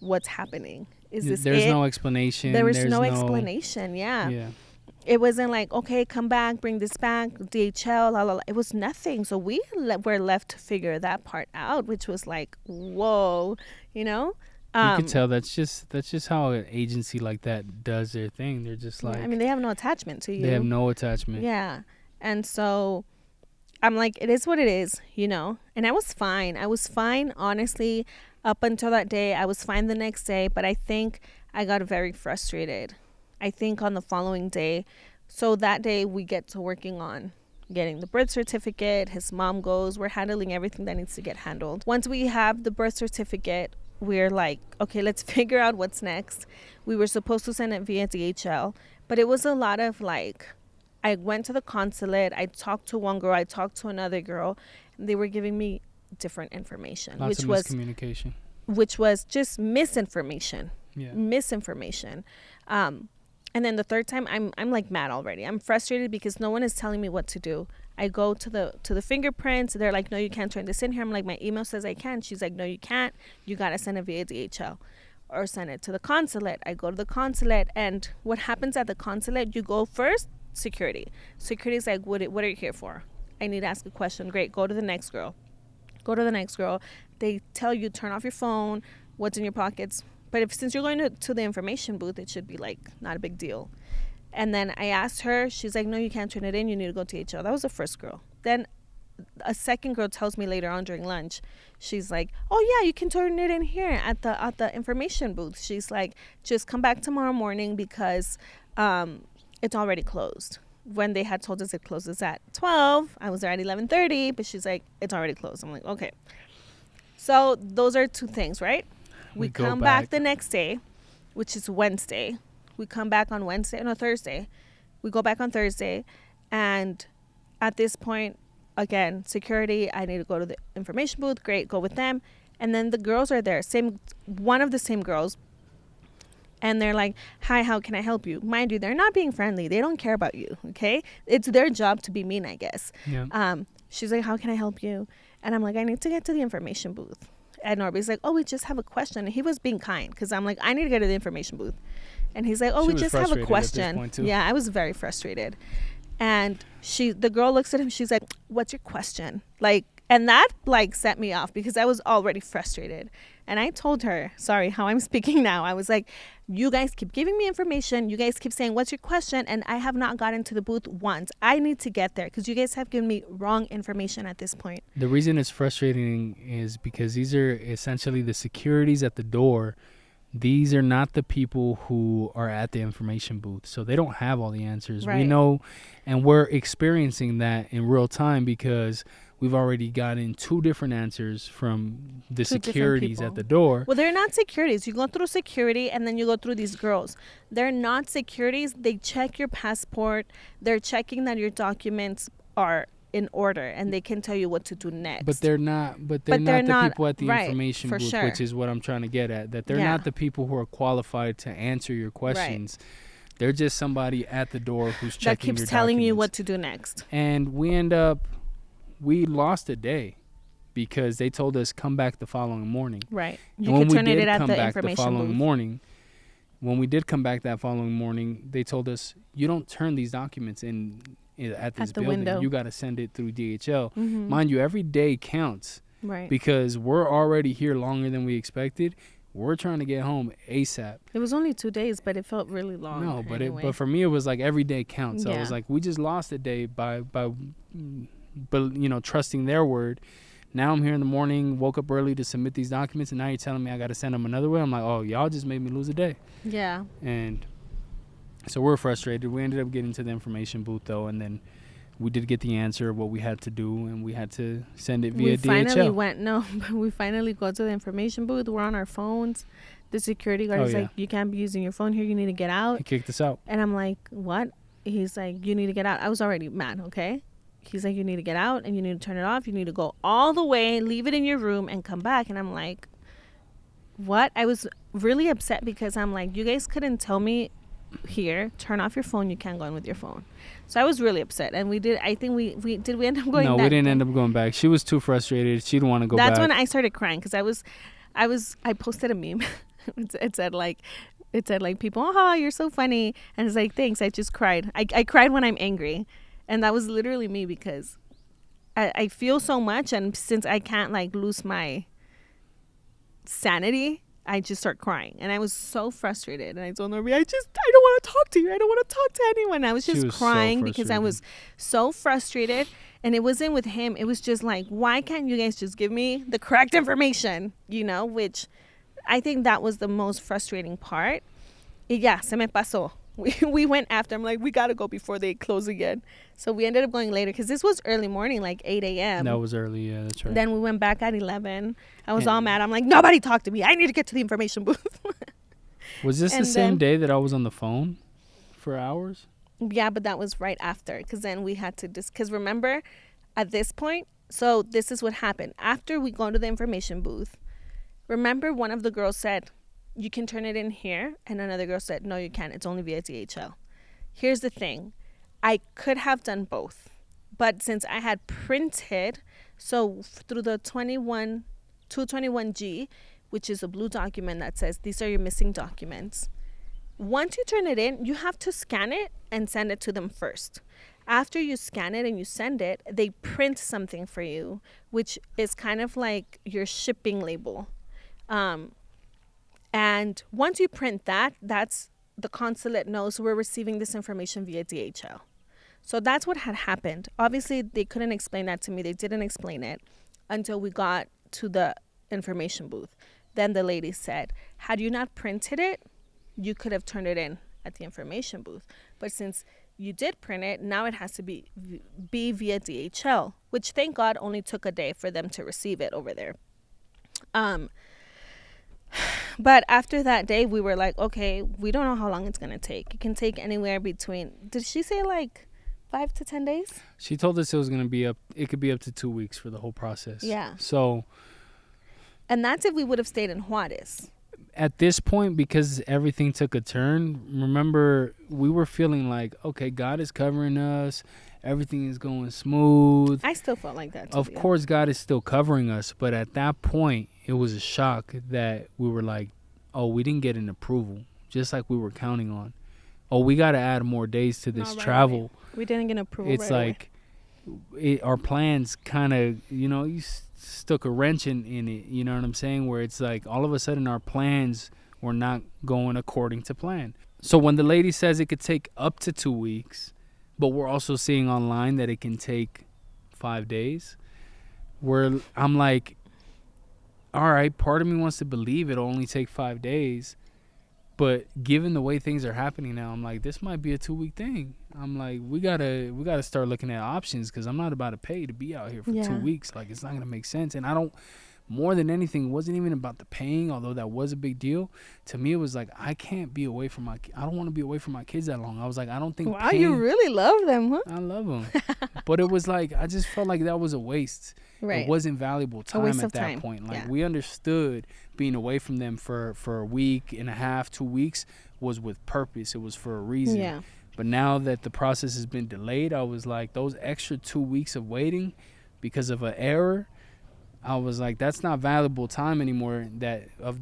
what's happening? Is this There's it? no explanation. There was no explanation. Yeah. It wasn't like, okay, come back, bring this back, DHL, la la la. It was nothing. So we were left to figure that part out, which was like, whoa, you know. You could tell that's just how an agency like that does their thing. They're just like, I mean, they have no attachment to you. They have no attachment. Yeah, and so I'm like, it is what it is, you know. And I was fine. Honestly, up until that day. I was fine the next day, but I think I got very frustrated. I think on the following day, so that day we get to working on, getting the birth certificate. His mom goes. We're handling everything that needs to get handled. Once we have the birth certificate, we're like, okay, let's figure out what's next. We were supposed to send it via DHL, but it was a lot of like, I went to the consulate. I talked to one girl. I talked to another girl. And they were giving me different information, Lots of miscommunication. which was just misinformation. Yeah. Misinformation. And then the third time, I'm like mad already. I'm frustrated because no one is telling me what to do. I go to the fingerprints. They're like, no, you can't turn this in here. I'm like, my email says I can. She's like, no, you can't. You got to send it via DHL or send it to the consulate. I go to the consulate, and what happens at the consulate, you go first, security. Security's like, what are you here for? I need to ask a question. Great. Go to the next girl. Go to the next girl. They tell you, turn off your phone, what's in your pockets. But since you're going to the information booth, it should be like not a big deal. And then I asked her, she's like, no, you can't turn it in. You need to go to HR. That was the first girl. Then a second girl tells me later on during lunch, she's like, oh yeah, you can turn it in here at the information booth. She's like, just come back tomorrow morning because it's already closed. When they had told us it closes at 12, I was there at 11:30, but she's like, it's already closed. I'm like, okay. So those are two things, right? We come back the next day, which is Wednesday. We come back on Thursday. We go back on Thursday. And at this point, again, security, I need to go to the information booth. Great, go with them. And then the girls are there, one of the same girls. And they're like, hi, how can I help you? Mind you, they're not being friendly. They don't care about you, okay? It's their job to be mean, I guess. Yeah. She's like, how can I help you? And I'm like, I need to get to the information booth. And Norby's like, oh, we just have a question. And he was being kind because I'm like, I need to get to the information booth. And he's like, oh, we just have a question. Yeah, I was very frustrated. And the girl looks at him. She's like, what's your question? Like, and that like set me off because I was already frustrated. And I told her, sorry, how I'm speaking now. I was like, you guys keep giving me information. You guys keep saying, what's your question? And I have not gotten to the booth once. I need to get there because you guys have given me wrong information at this point. The reason it's frustrating is because these are essentially the securities at the door. These are not the people who are at the information booth. So they don't have all the answers. Right. We know, and we're experiencing that in real time because we've already gotten two different answers from the securities at the door. Well, they're not securities. You go through security and then you go through these girls. They're not securities. They check your passport. They're checking that your documents are in order and they can tell you what to do next. But they're not the people at the information booth, sure. Which is what I'm trying to get at. That they're not the people who are qualified to answer your questions. Right. They're just somebody at the door who's checking your documents. That keeps telling you what to do next. And we lost a day because they told us come back the following morning. Right. You can turn it at the information booth. When we did come back that following morning, they told us you don't turn these documents in at this building. Window. You got to send it through DHL. Mm-hmm. Mind you, every day counts. Right. Because we're already here longer than we expected. We're trying to get home ASAP. It was only 2 days, but it felt really long. No, but for me it was like every day counts. So I was like, we just lost a day by trusting their word. Now I'm here in the morning, woke up early to submit these documents, and now you're telling me I got to send them another way. I'm like, oh, y'all just made me lose a day. Yeah. And so we're frustrated. We ended up getting to the information booth, though, and then we did get the answer of what we had to do, and we had to send it via DHL. We finally go to the information booth. We're on our phones. The security guard is like, you can't be using your phone here. You need to get out. He kicked us out. And I'm like, what? He's like, you need to get out. I was already mad, okay? He's like, you need to get out, and you need to turn it off. You need to go all the way, leave it in your room, and come back. And I'm like, what? I was really upset because I'm like, you guys couldn't tell me here, turn off your phone. You can't go in with your phone. So I was really upset. And we end up going back? No, we didn't end up going back. She was too frustrated. She didn't want to go back. That's when I started crying because I posted a meme. It said like, people, oh, you're so funny. And it's like, thanks. I just cried. I cried when I'm angry. And that was literally me because I feel so much. And since I can't like lose my sanity, I just start crying. And I was so frustrated. And I told Norby, I don't want to talk to you. I don't want to talk to anyone. I was just crying because I was so frustrated. And it wasn't with him. It was just like, why can't you guys just give me the correct information? Which I think that was the most frustrating part. Y ya, se me pasó. We went after. I'm like, we gotta go before they close again. So we ended up going later because this was early morning, like 8 a.m. That was early. Yeah, that's right. Then we went back at 11. I was And- all mad. I'm like, nobody talked to me. I need to get to the information booth. Was this the and same then- day that I was on the phone for hours? Yeah, but that was right after because then we had to because remember at this point, so this is what happened. After we go to the information booth, remember one of the girls said, you can turn it in here. And another girl said, no, you can't. It's only via DHL. Here's the thing. I could have done both. But since I had printed, so through the 221G, which is a blue document that says these are your missing documents. Once you turn it in, you have to scan it and send it to them first. After you scan it and you send it, they print something for you, which is kind of like your shipping label. And once you print that, that's the consulate knows we're receiving this information via DHL. So that's what had happened. Obviously, they couldn't explain that to me. They didn't explain it until we got to the information booth. Then the lady said, had you not printed it, you could have turned it in at the information booth. But since you did print it, now it has to be via DHL, which thank God only took a day for them to receive it over there. But after that day, we were like, okay, we don't know how long it's going to take. It can take anywhere between, did she say like 5 to 10 days? She told us it was going to be it could be up to 2 weeks for the whole process. Yeah. So And that's if we would have stayed in Juarez. at this point, because everything took a turn, remember, we were feeling like, okay, God is covering us. Everything is going smooth. I still felt like that. Of course, God is still covering us. But at that point, it was a shock that we were like, oh, we didn't get an approval, just like we were counting on. Oh, we got to add more days to this travel. We didn't get approval. It's like our plans kind of, you stuck a wrench in it. You know what I'm saying? Where it's like all of a sudden our plans were not going according to plan. So when the lady says it could take up to 2 weeks, but we're also seeing online that it can take 5 days, I'm like, all right, part of me wants to believe it'll only take 5 days. But given the way things are happening now, I'm like, this might be a 2-week thing. I'm like, we gotta start looking at options because I'm not about to pay to be out here for 2 weeks. Like, it's not gonna make sense. And I don't. More than anything, it wasn't even about the paying, although that was a big deal. To me, it was like, I can't be away from I don't want to be away from my kids that long. I was like, I don't think. Wow, you really love them, huh? I love them, but it was like I just felt like that was a waste. Right. It wasn't valuable time at that point. Like we understood being away from them for a week and a half, 2 weeks was with purpose. It was for a reason. Yeah. But now that the process has been delayed, I was like, those extra 2 weeks of waiting because of an error, I was like, that's not valuable time anymore. That of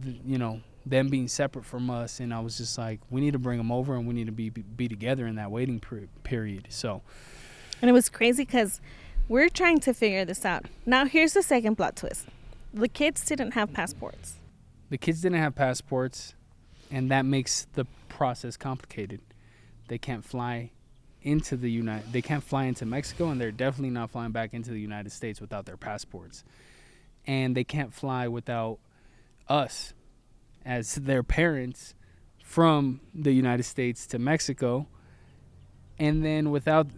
them being separate from us, and I was just like, we need to bring them over and we need to be together in that waiting period. So, and it was crazy because we're trying to figure this out. Now, here's the second plot twist: the kids didn't have passports. The kids didn't have passports, and that makes the process complicated. They can't fly into They can't fly into Mexico, and they're definitely not flying back into the United States without their passports. And they can't fly without us as their parents from the United States to Mexico. And then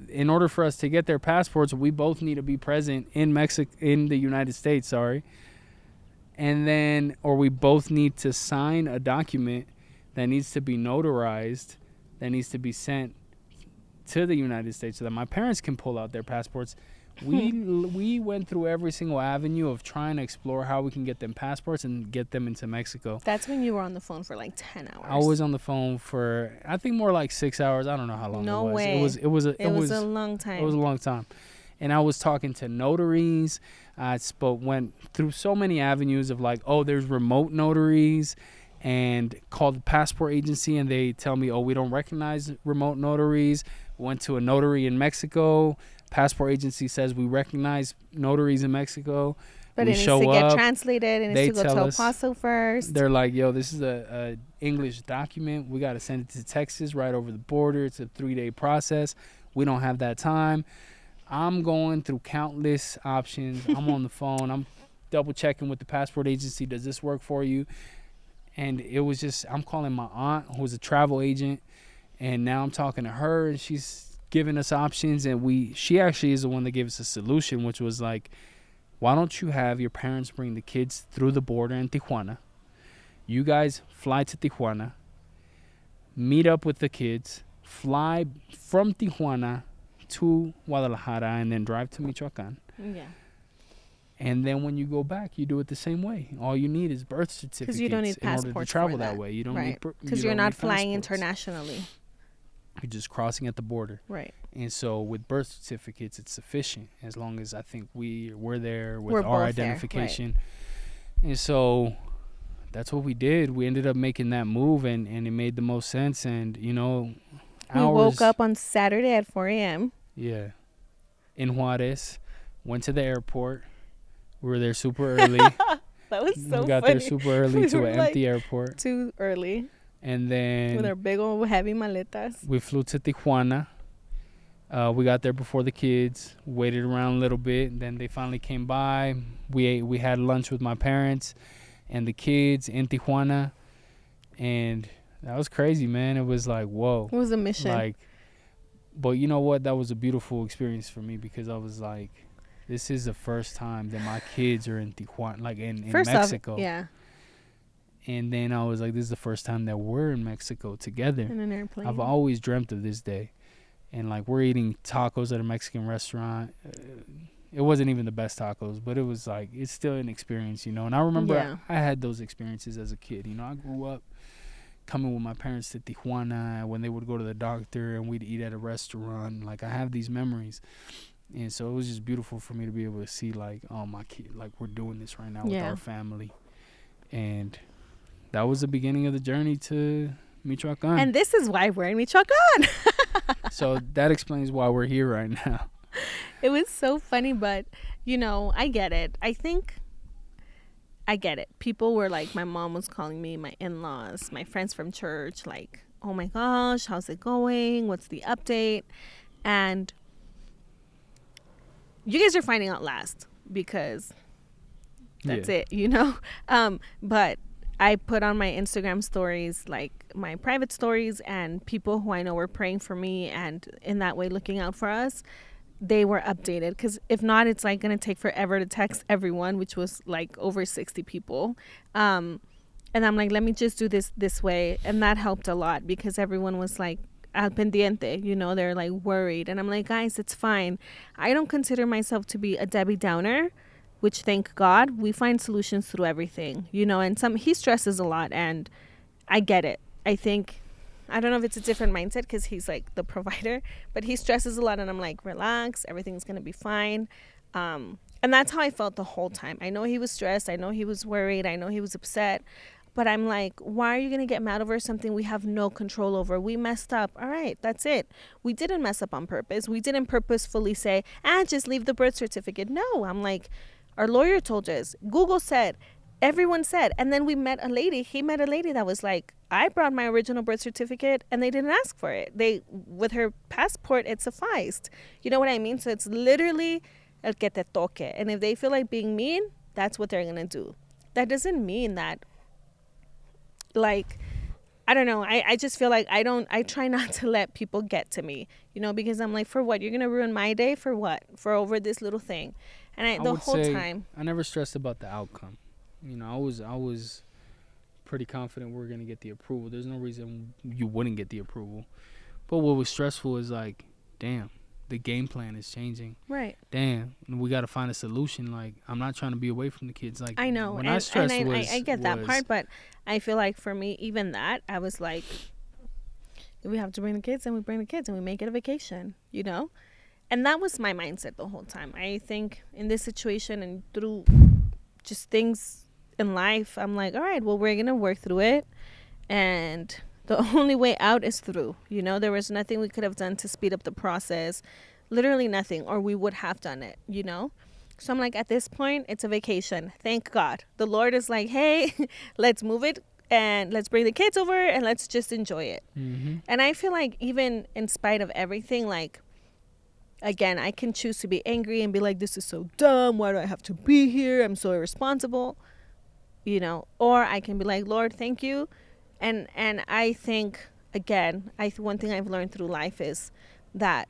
in order for us to get their passports, we both need to be present in the United States, And then, or we both need to sign a document that needs to be notarized, that needs to be sent to the United States so that my parents can pull out their passports. We went through every single avenue of trying to explore how we can get them passports and get them into Mexico. That's when you were on the phone for like 10 hours. I was on the phone for, I think, more like 6 hours. I don't know how long No it was. way. It was a long time. It was a long time. And I was talking to notaries. I went through so many avenues of like, oh, there's remote notaries, and called the passport agency and they tell me, oh, we don't recognize remote notaries. Went to a notary in Mexico. Passport agency says we recognize notaries in Mexico. But we it needs to get translated. It needs to go to El Paso first. They're like, yo, this is a English document. We got to send it to Texas right over the border. It's a 3-day process. We don't have that time. I'm going through countless options. I'm on the phone. I'm double checking with the passport agency. Does this work for you? And it was just, I'm calling my aunt, who's a travel agent, And now I'm talking to her, and she's giving us options, and she actually is the one that gave us a solution, which was like, why don't you have your parents bring the kids through the border in Tijuana? You guys fly to Tijuana, meet up with the kids, fly from Tijuana to Guadalajara, and then drive to Michoacan. Yeah. And then when you go back, you do it the same way. All you need is birth certificates Because you don't need in order to passports travel for that way. You don't right. need Because you're not flying passports. internationally. You're just crossing at the border. Right. And so with birth certificates, it's sufficient as long as I think we're there with We're our both there, identification. Right. And so that's what we did. We ended up making that move, and it made the most sense. And, you know, we woke up on Saturday at 4 a.m. Yeah. In Juarez. Went to the airport. We were there super early. That was so We got funny. there super early to an empty airport. Too early. And then with our big old heavy maletas. We flew to Tijuana. We got there before the kids. Waited around a little bit. Then they finally came by. We had lunch with my parents and the kids in Tijuana. And that was crazy, man. It was like, whoa. It was a mission. Like, but you know what? That was a beautiful experience for me, because I was like, this is the first time that my kids are in Tijuana, like in Mexico. Yeah. And then I was like, this is the first time that we're in Mexico together. In an airplane. I've always dreamt of this day. And like, we're eating tacos at a Mexican restaurant. It wasn't even the best tacos, but it was like, it's still an experience, you know. And I remember I had those experiences as a kid. You know, I grew up coming with my parents to Tijuana when they would go to the doctor, and we'd eat at a restaurant. Like, I have these memories. And so it was just beautiful for me to be able to see, like, oh, my kid, like, we're doing this right now with our family. And that was the beginning of the journey to Michoacan. And this is why we're in Michoacan. So that explains why we're here right now. It was so funny, but, you know, I get it. I think I get it. People were like, my mom was calling me, my in-laws, my friends from church, like, oh my gosh, how's it going? What's the update? And you guys are finding out last, because that's it, you know? But I put on my Instagram stories, like my private stories, and people who I know were praying for me and in that way looking out for us, they were updated. Because if not, it's like going to take forever to text everyone, which was like over 60 people. And I'm like, let me just do this way. And that helped a lot, because everyone was like, al pendiente, you know, they're like worried. And I'm like, guys, it's fine. I don't consider myself to be a Debbie Downer, which, thank God, we find solutions through everything, you know. And he stresses a lot, and I get it. I don't know if it's a different mindset, because he's like the provider, but he stresses a lot, and I'm like, relax, everything's gonna be fine. And that's how I felt the whole time. I know he was stressed, I know he was worried, I know he was upset, but I'm like, why are you gonna get mad over something we have no control over? We messed up. All right, that's it. We didn't mess up on purpose. We didn't purposefully say, just leave the birth certificate. No, I'm like, our lawyer told us, Google said, everyone said. And then he met a lady that was like, I brought my original birth certificate and they didn't ask for it. With her passport, it sufficed. You know what I mean? So it's literally el que te toque. And if they feel like being mean, that's what they're going to do. That doesn't mean that, like, I don't know. I just feel like I try not to let people get to me, you know, because I'm like, for what? You're going to ruin my day? For what? For over this little thing. And the whole time, I never stressed about the outcome. You know, I was pretty confident we were going to get the approval. There's no reason you wouldn't get the approval. But what was stressful is like, damn, the game plan is changing. Right. Damn, we got to find a solution. Like, I'm not trying to be away from the kids. Like, I know. When I get that part, but I feel like for me, even that, I was like, we have to bring the kids, and we bring the kids, and we make it a vacation, you know? And that was my mindset the whole time. I think in this situation and through just things in life, I'm like, all right, well, we're going to work through it. And the only way out is through. You know, there was nothing we could have done to speed up the process. Literally nothing, or we would have done it, you know? So I'm like, at this point, it's a vacation. Thank God. The Lord is like, hey, let's move it and let's bring the kids over and let's just enjoy it. Mm-hmm. And I feel like even in spite of everything, like, again, I can choose to be angry and be like, this is so dumb. Why do I have to be here? I'm so irresponsible, you know? Or I can be like, Lord, thank you. And I think again, one thing I've learned through life is that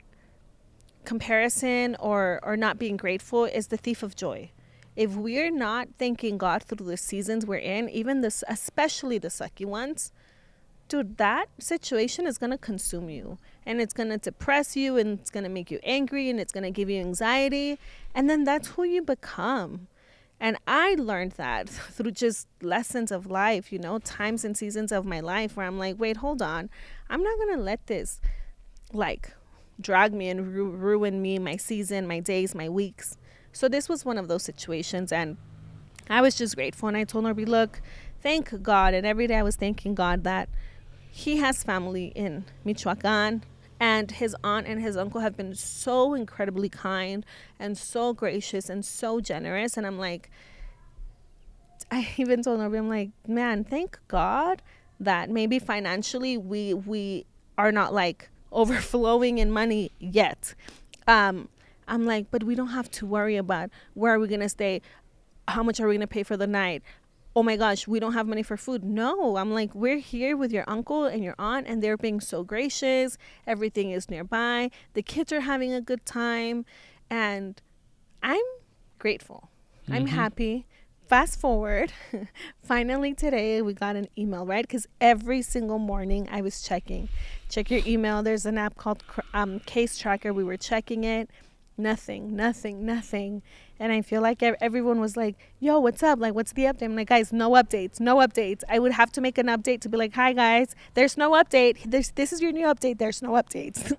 comparison or not being grateful is the thief of joy. If we're not thanking God through the seasons we're in, even this, especially the sucky ones, dude, that situation is going to consume you, and it's going to depress you, and it's going to make you angry, and it's going to give you anxiety, and then that's who you become. And I learned that through just lessons of life, you know, times and seasons of my life where I'm like, wait, hold on, I'm not going to let this like drag me and ruin me, my season, my days, my weeks. So this was one of those situations, and I was just grateful. And I told Norby, look, thank God. And every day I was thanking God that he has family in Michoacan, and his aunt and his uncle have been so incredibly kind and so gracious and so generous. And I'm like, I even told Norby, I'm like, man, thank God that maybe financially we are not like overflowing in money yet. I'm like, but we don't have to worry about where are we going to stay? How much are we going to pay for the night? Oh my gosh, we don't have money for food. No, I'm like, we're here with your uncle and your aunt, and they're being so gracious. Everything is nearby. The kids are having a good time, and I'm grateful. Mm-hmm. I'm happy. Fast forward, finally today we got an email, right? Because every single morning I was check your email. There's an app called Case Tracker. We were checking it. Nothing. And I feel like everyone was like, yo, what's up? Like, what's the update? I'm like, guys, no updates. I would have to make an update to be like, hi, guys, there's no update. This is your new update. There's no updates.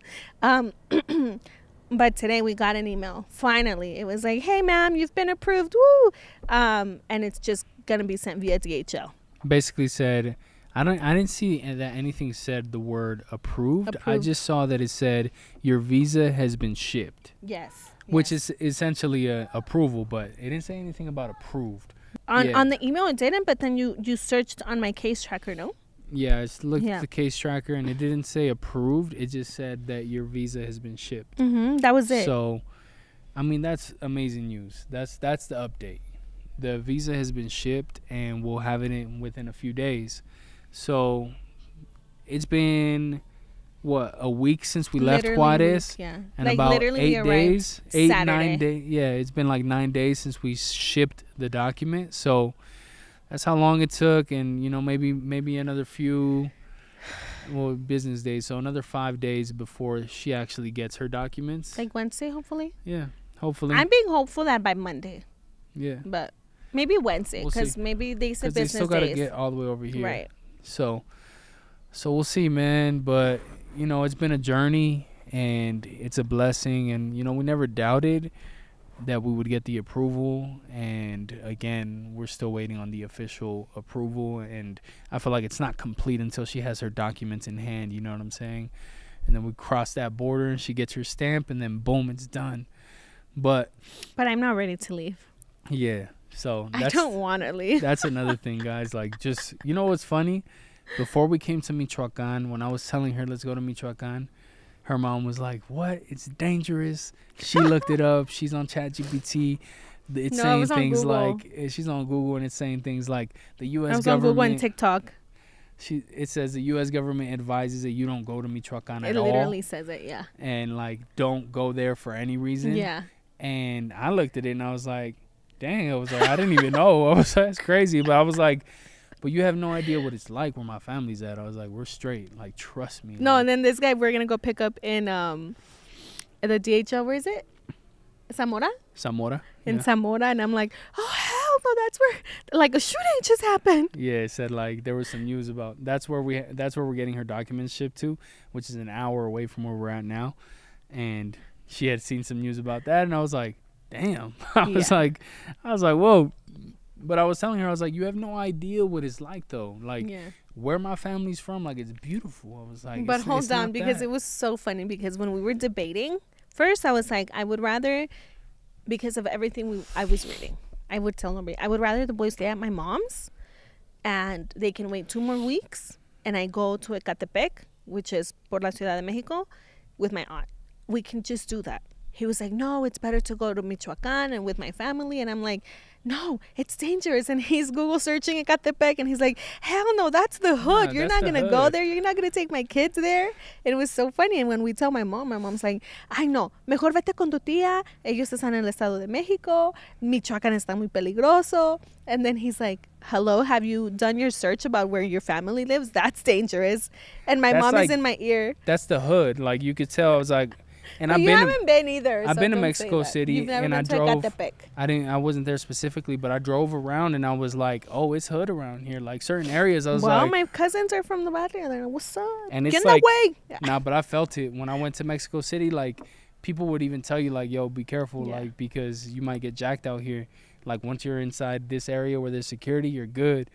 But today we got an email. Finally, it was like, hey, ma'am, you've been approved. Woo! And it's just going to be sent via DHL. Basically said, I didn't see that anything said the word approved. I just saw that it said your visa has been shipped. Yes. Which is essentially a approval, but it didn't say anything about approved. On the email it didn't, but then you searched on my Case Tracker, no? Yeah, I looked at the Case Tracker and it didn't say approved. It just said that your visa has been shipped. Mm-hmm, that was it. So, I mean, that's amazing news. That's the update. The visa has been shipped and we'll have it in within a few days. So, it's been, a week since we left Juarez? Yeah. And like about 8 days? 9 days. Yeah, it's been like 9 days since we shipped the document. So, that's how long it took. And, you know, maybe another few business days. So, another 5 days before she actually gets her documents. Like Wednesday, hopefully? Yeah, hopefully. I'm being hopeful that by Monday. Yeah. But maybe Wednesday, because maybe they said business days. They still got to get all the way over here. Right. So we'll see, man. But, you know, it's been a journey and it's a blessing. And, you know, we never doubted that we would get the approval. And, again, we're still waiting on the official approval. And I feel like it's not complete until she has her documents in hand. You know what I'm saying? And then we cross that border and she gets her stamp and then, boom, it's done. But I'm not ready to leave. Yeah. So I don't want to leave. That's another thing, guys. Like, just, you know what's funny? Before we came to Michoacan, when I was telling her, let's go to Michoacan, her mom was like, what? It's dangerous. She looked it up. She's on ChatGPT. It's saying things like, she's on Google and it's saying things like the U.S. government. I was on Google and TikTok. It says the U.S. government advises that you don't go to Michoacan at all. It literally says it, yeah. And, like, don't go there for any reason. Yeah. And I looked at it and I was like, dang, I was like, I didn't even know. I was like, that's crazy. But I was like, but you have no idea what it's like where my family's at. I was like, we're straight. Like, trust me. No, like, and then this guy we're going to go pick up in the DHL. Where is it? Zamora? In Zamora. And I'm like, oh, hell no, that's where, like, a shooting just happened. Yeah, it said, like, there was some news about, that's where we're getting her documents shipped to, which is an hour away from where we're at now. And she had seen some news about that. And I was like, damn. I was like, whoa. But I was telling her, I was like, you have no idea what it's like, though. Like, where my family's from, like, it's beautiful. I was like, but hold on, because it was so funny. Because when we were debating, first I was like, I would rather, because of everything I was reading, I would tell nobody, I would rather the boys stay at my mom's and they can wait 2 more weeks and I go to Ecatepec, which is por la Ciudad de Mexico, with my aunt. We can just do that. he was like, no, it's better to go to Michoacan and with my family. And I'm like, no, it's dangerous. And he's Google searching Ecatepec, and he's like, hell no, that's the hood. Nah, You're that's not the going to go hood. there. You're not going to take my kids there. And it was so funny. And when we tell my mom's like, ay, no, mejor vete con tu tía. Ellos están en el Estado de México. Michoacán está muy peligroso. And then he's like, hello, have you done your search about where your family lives? That's dangerous. And my That's mom like- is in my ear. That's the hood. Like, you could tell. I was like, and But I've you been. haven't been either. I've so been to don't Mexico say that. City, You've never and been I to drove. Ecatepec. I wasn't there specifically, but I drove around and I was like, oh, it's hood around here. Like certain areas, I was Well, like, my cousins are from the barrio. They're like, what's up? And it's Get in like- the way. Yeah. nah, but I felt it when I went to Mexico City. Like, people would even tell you, like, yo, be careful, Yeah. like, because you might get jacked out here. Like, once you're inside this area where there's security, you're good.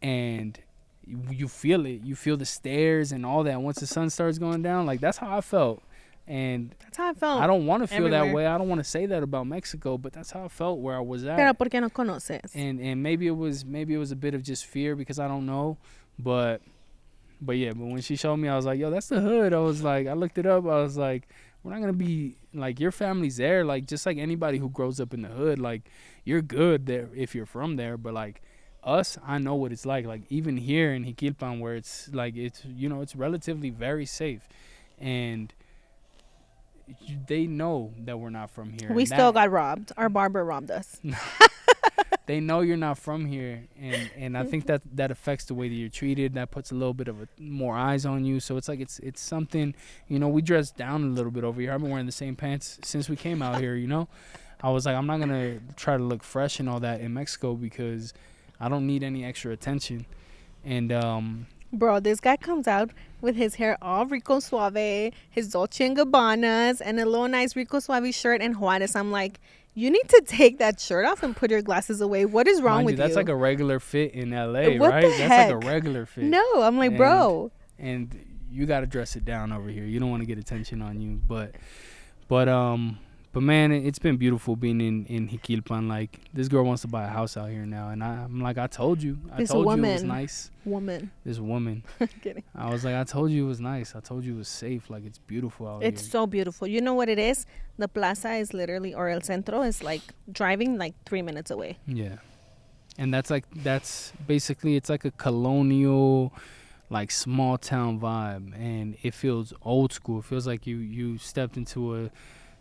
And you feel it. You feel the stairs and all that. Once the sun starts going down, like, that's how I felt. And That's how I felt. I don't want to feel that everywhere. way. I don't want to say that about Mexico, but that's how I felt where I was at. Pero porque no conoces. And maybe it was a bit of just fear because I don't know, but yeah, but when she showed me, I was like, yo, that's the hood. I was like, I looked it up. I was like, we're not gonna be like, your family's there, like, just like anybody who grows up in the hood, like, you're good there if you're from there, but like us, I know what it's like even here in Jiquilpan, where it's like, it's, you know, it's relatively very safe, and they know that we're not from here. We and still that- got robbed. Our barber robbed us. they know you're not from here, and I think that affects the way that you're treated. That puts a little bit of more eyes on you. So it's like it's something, you know. We dressed down a little bit over here. I've been wearing the same pants since we came out here, you know. I was like, I'm not gonna try to look fresh and all that in Mexico because I don't need any extra attention. And Bro, this guy comes out with his hair all Rico Suave, his Dolce & Gabbanas, and a little nice Rico Suave shirt and Juarez. I'm like, you need to take that shirt off and put your glasses away. What is wrong mind with you, that's you? like a regular fit in LA, What right? the That's heck? like a regular fit. No, I'm like, bro. And you got to dress it down over here. You don't want to get attention on you, but man, it's been beautiful being in Jiquilpan. Like, this girl wants to buy a house out here now, and I'm like, I told you it was woman. nice. Woman. This woman, Kidding. I was like, I told you it was nice. I told you it was safe. Like, it's beautiful out It's here. so beautiful. You know what it is? The plaza is literally, or El Centro is like driving like 3 minutes away. Yeah, and that's basically, it's like a colonial, like, small town vibe, and it feels old school. It feels like you stepped into a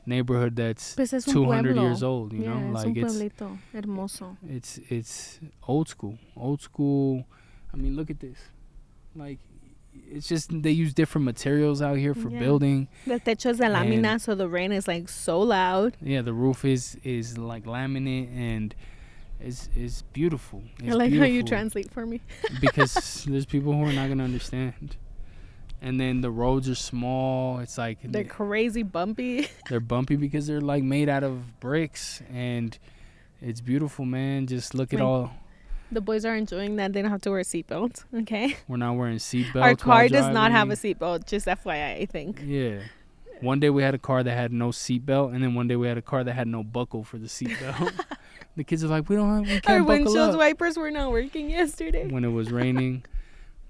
neighborhood that's Pues es un 200 pueblo. years old, you Yeah, know, es like un pueblito hermoso. it's old school. I mean, look at this. Like, it's just, they use different materials out here for Yeah. building. The techo es de lámina, so the rain is like so loud. Yeah, the roof is like laminate, and it's beautiful. It's I like how you beautiful. translate for me. Because there's people who are not gonna understand. And then the roads are small. It's like They're crazy bumpy. they're bumpy because they're like made out of bricks, and it's beautiful, man. Just look at Like, all. The boys are enjoying that. They don't have to wear seatbelts. Okay. We're not wearing seatbelts. Our car while does not have a driving. seatbelt. Just FYI, I think. Yeah. One day we had a car that had no seatbelt, and then one day we had a car that had no buckle for the seatbelt. The kids are like, we Our can't buckle windshield up wipers were not working yesterday. when it was raining.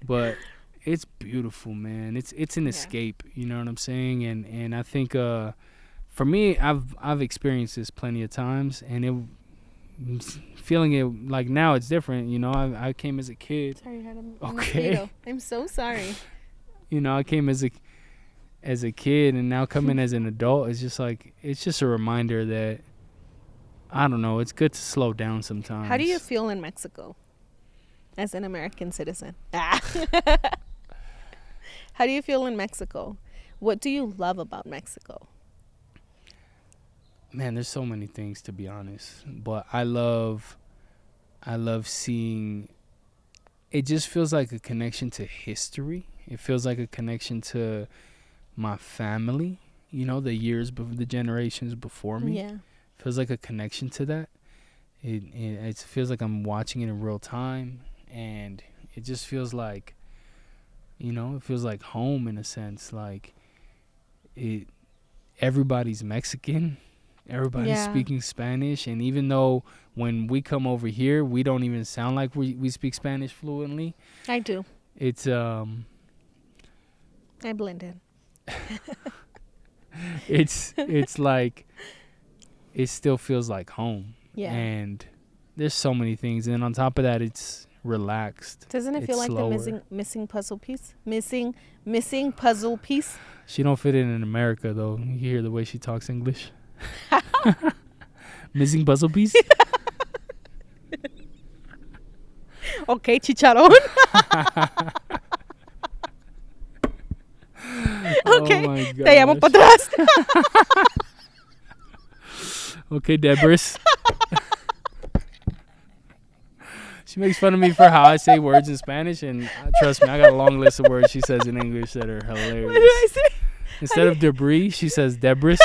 But it's beautiful, man. It's an Yeah. escape, you know what I'm saying? And I think for me, I've experienced this plenty of times, and feeling it like now it's different, you know. I came as a kid, Sorry, I had a Okay. mosquito. I'm so sorry. you know. I came as a kid, and now coming as an adult, it's just a reminder that, I don't know, it's good to slow down sometimes. How do you feel in Mexico as an American citizen? Ah. How do you feel in Mexico? What do you love about Mexico? Man, there's so many things, to be honest, but I love seeing, it just feels like a connection to history. It feels like a connection to my family, you know, the generations before me. Yeah. Feels like a connection to that. It feels like I'm watching it in real time, and it just feels like, you know, it feels like home in a sense. Like, everybody's Mexican, everybody's Yeah. speaking Spanish, and even though when we come over here, we don't even sound like we speak Spanish fluently. I do. It's I blend in. it's like it still feels like home. Yeah. And there's so many things, and on top of that, it's relaxed. Doesn't it It's feel like slower. the missing puzzle piece? Missing puzzle piece. She don't fit in America though. You hear the way she talks English. Missing puzzle piece. Okay, chicharrón. Okay, Oh my te llamo gosh. para atrás. Okay, Debris. She makes fun of me for how I say words in Spanish, and trust me, I got a long list of words she says in English that are What did hilarious. I say? Instead of debris, she says debris.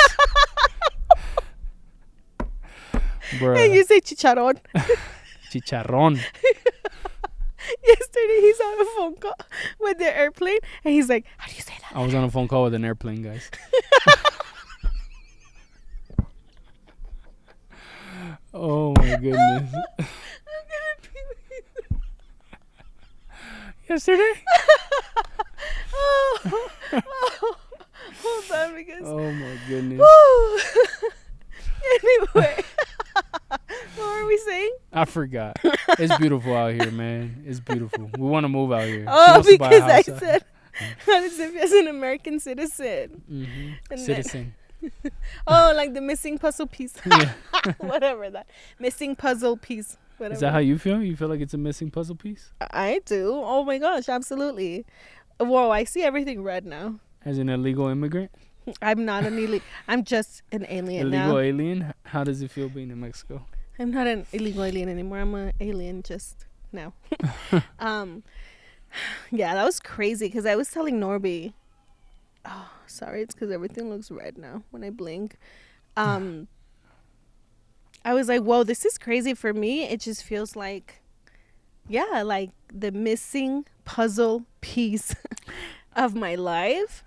And Bruh, you say chicharrón. chicharrón. Yesterday he's on a phone call with the airplane, and he's like, "How do you say that?" I was on a phone call with an airplane, guys. Oh my goodness. Yesterday? Oh, hold on, because. Oh my goodness. Woo. Anyway, what were we saying? I forgot. It's beautiful out here, man. It's beautiful. We want to move out here. She Oh, wants to buy a because I house out- said, "How does it feel as an American citizen?" Mhm. And then- Citizen. Oh, like the missing puzzle piece. Yeah. Whatever that missing puzzle piece. Whatever. Is that how you feel? You feel like it's a missing puzzle piece? I do? Oh my gosh, absolutely. Whoa, I see everything red now. As an illegal immigrant? I'm not an illegal. I'm just an alien Illegal now. alien? How does it feel being in Mexico? I'm not an illegal alien anymore. I'm an alien just now. Yeah, that was crazy because I was telling Norby. Oh, sorry, it's because everything looks red now when I blink. I was like, whoa, this is crazy for me. It just feels like, yeah, like the missing puzzle piece of my life.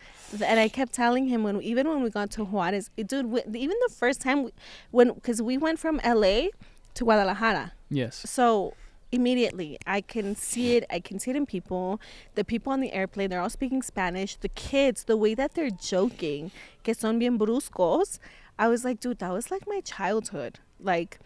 And I kept telling him even when we got to Juarez, dude, even the first time because we went from LA to Guadalajara. Yes. So immediately I can see it in people. The people on the airplane, they're all speaking Spanish. The kids, the way that they're joking, que son bien bruscos. I was like, dude, that was like my childhood. Like,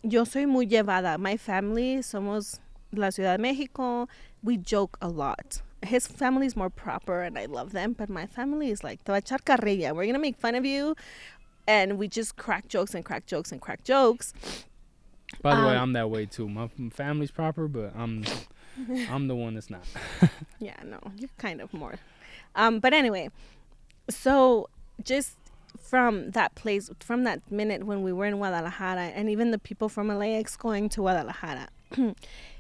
yo soy muy llevada. My family, somos la Ciudad de Mexico. We joke a lot. His family's more proper and I love them. But my family is like, te va a echar carrilla. We're going to make fun of you. And we just crack jokes and crack jokes and crack jokes. By the way, I'm that way too. My family's proper, but I'm the one that's not. Yeah, no, you're kind of more. But anyway, so just from that place, from that minute when we were in Guadalajara, and even the people from LAX going to Guadalajara,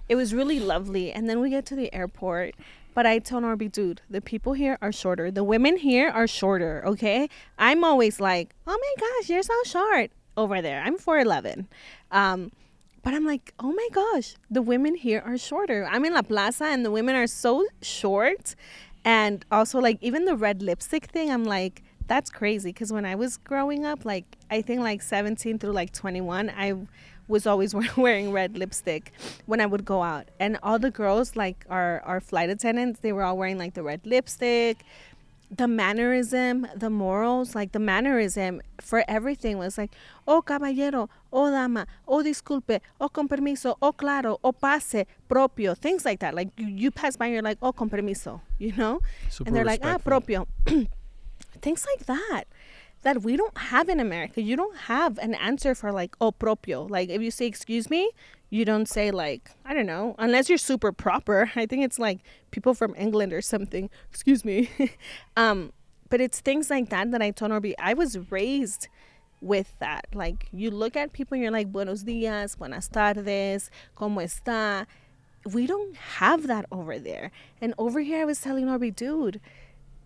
it was really lovely. And then we get to the airport. But I tell Norby, dude, the people here are shorter. The women here are shorter, okay? I'm always like, oh my gosh, you're so short over there. I'm 4'11". But I'm like, oh my gosh, the women here are shorter. I'm in La Plaza and the women are so short. And also, like, even the red lipstick thing, I'm like, that's crazy. Because when I was growing up, like, I think like 17 through like 21, I was always wearing red lipstick when I would go out. And all the girls, like our flight attendants, they were all wearing like the red lipstick. The mannerism, the morals, like the mannerism for everything was like, oh caballero, oh dama, oh disculpe, oh con permiso, oh claro, oh pase, propio, things like that. Like you pass by and you're like, oh con permiso, you know? Super And they're like, respectful. propio. Things like that we don't have in America. You don't have an answer for like, oh, propio. Like if you say, excuse me, you don't say like, I don't know, unless you're super proper. I think it's like people from England or something. Excuse me. But it's things like that I told Norby, I was raised with that. Like you look at people and you're like, buenos dias, buenas tardes, ¿cómo está? We don't have that over there. And over here I was telling Norby, dude,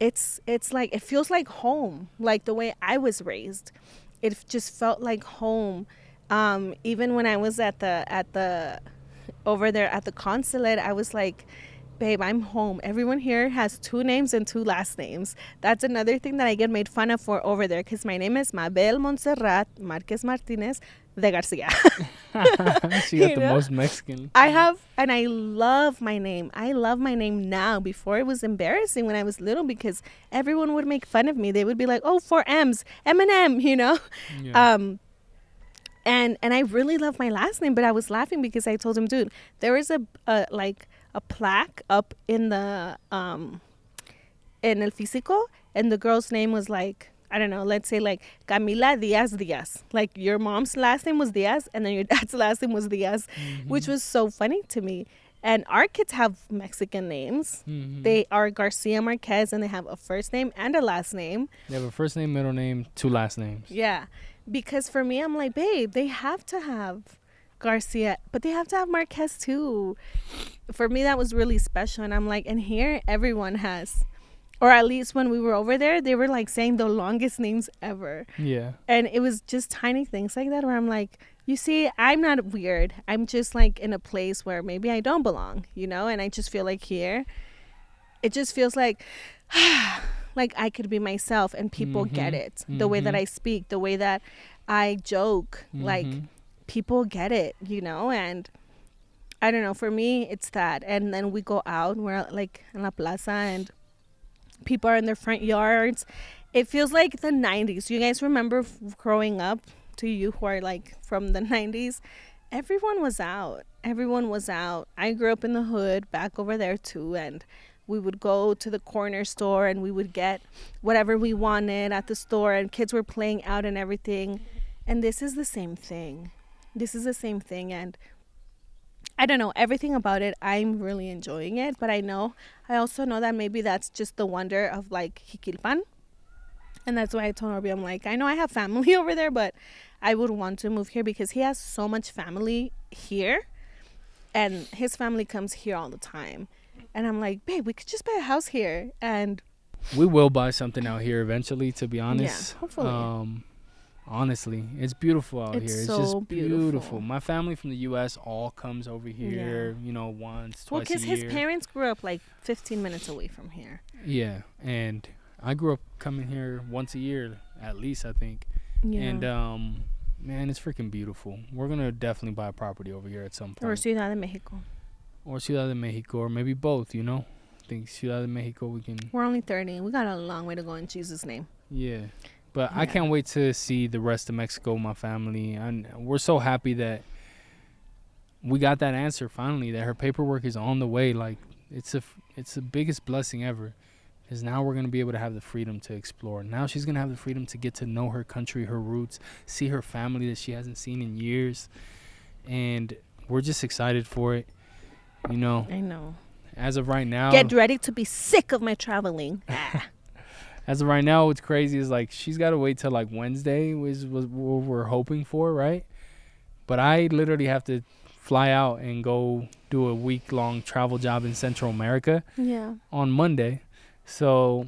it's like, it feels like home, like the way I was raised. It just felt like home. Even when I was at the over there at the consulate, I was like, babe, I'm home. Everyone here has 2 names and 2 last names. That's another thing that I get made fun of for over there, because my name is Mabel Montserrat Marquez Martinez. de Garcia. She got You the know? most Mexican. I have, and I love my name. I love my name now. Before it was embarrassing when I was little because everyone would make fun of me. They would be like, "Oh, 4 M's, Eminem," you know. Yeah. And I really love my last name, but I was laughing because I told him, dude, there is a like a plaque up in the in El Físico, and the girl's name was like, I don't know, let's say like Camila Diaz Diaz. Like your mom's last name was Diaz, and then your dad's last name was Diaz, which was so funny to me. And our kids have Mexican names. They are Garcia Marquez, and they have a first name and a last name. They have a first name, middle name, 2 last names. Yeah. Because for me, I'm like, babe, they have to have Garcia, but they have to have Marquez too. For me, that was really special. And I'm like, and here everyone has, or at least when we were over there, they were like saying the longest names ever. Yeah. And it was just tiny things like that where I'm like, you see, I'm not weird. I'm just like in a place where maybe I don't belong, you know? And I just feel like here, it just feels like, like I could be myself and people get it. The way that I speak, the way that I joke, like people get it, you know? And I don't know, for me, it's that. And then we go out, we're like in La Plaza and people are in their front yards. It feels like the 90s. You guys remember growing up, to you who are like from the 90s? Everyone was out. Everyone was out. I grew up in the hood back over there too, and we would go to the corner store and we would get whatever we wanted at the store, and kids were playing out and everything. And this is the same thing. This is the same thing. And I don't know, everything about it, I'm really enjoying it. But I also know that maybe that's just the wonder of like Jiquilpan. And that's why I told Orbi, I'm like, I know I have family over there, but I would want to move here because he has so much family here. And his family comes here all the time. And I'm like, babe, we could just buy a house here. And we will buy something out here eventually, to be honest. Yeah, hopefully. Honestly, it's beautiful out here. It's so just beautiful. My family from the U.S. all comes over here, you know, once, twice a year. Well, because his parents grew up like 15 minutes away from here. Yeah, and I grew up coming here once a year, at least, I think. Yeah. And, man, it's freaking beautiful. We're going to definitely buy a property over here at some point. Or Ciudad de Mexico. Or Ciudad de Mexico, or maybe both, you know? I think Ciudad de Mexico we can... We're only 30. We got a long way to go in Jesus' name. Yeah. But I can't wait to see the rest of Mexico, my family. And we're so happy that we got that answer finally, that her paperwork is on the way. Like, it's the biggest blessing ever. Because now we're going to be able to have the freedom to explore. Now she's going to have the freedom to get to know her country, her roots, see her family that she hasn't seen in years. And we're just excited for it. You know. I know. As of right now. Get ready to be sick of my traveling. As of right now, what's crazy is like she's got to wait till like Wednesday was what we're hoping for, right? But I literally have to fly out and go do a week-long travel job in Central America on Monday. So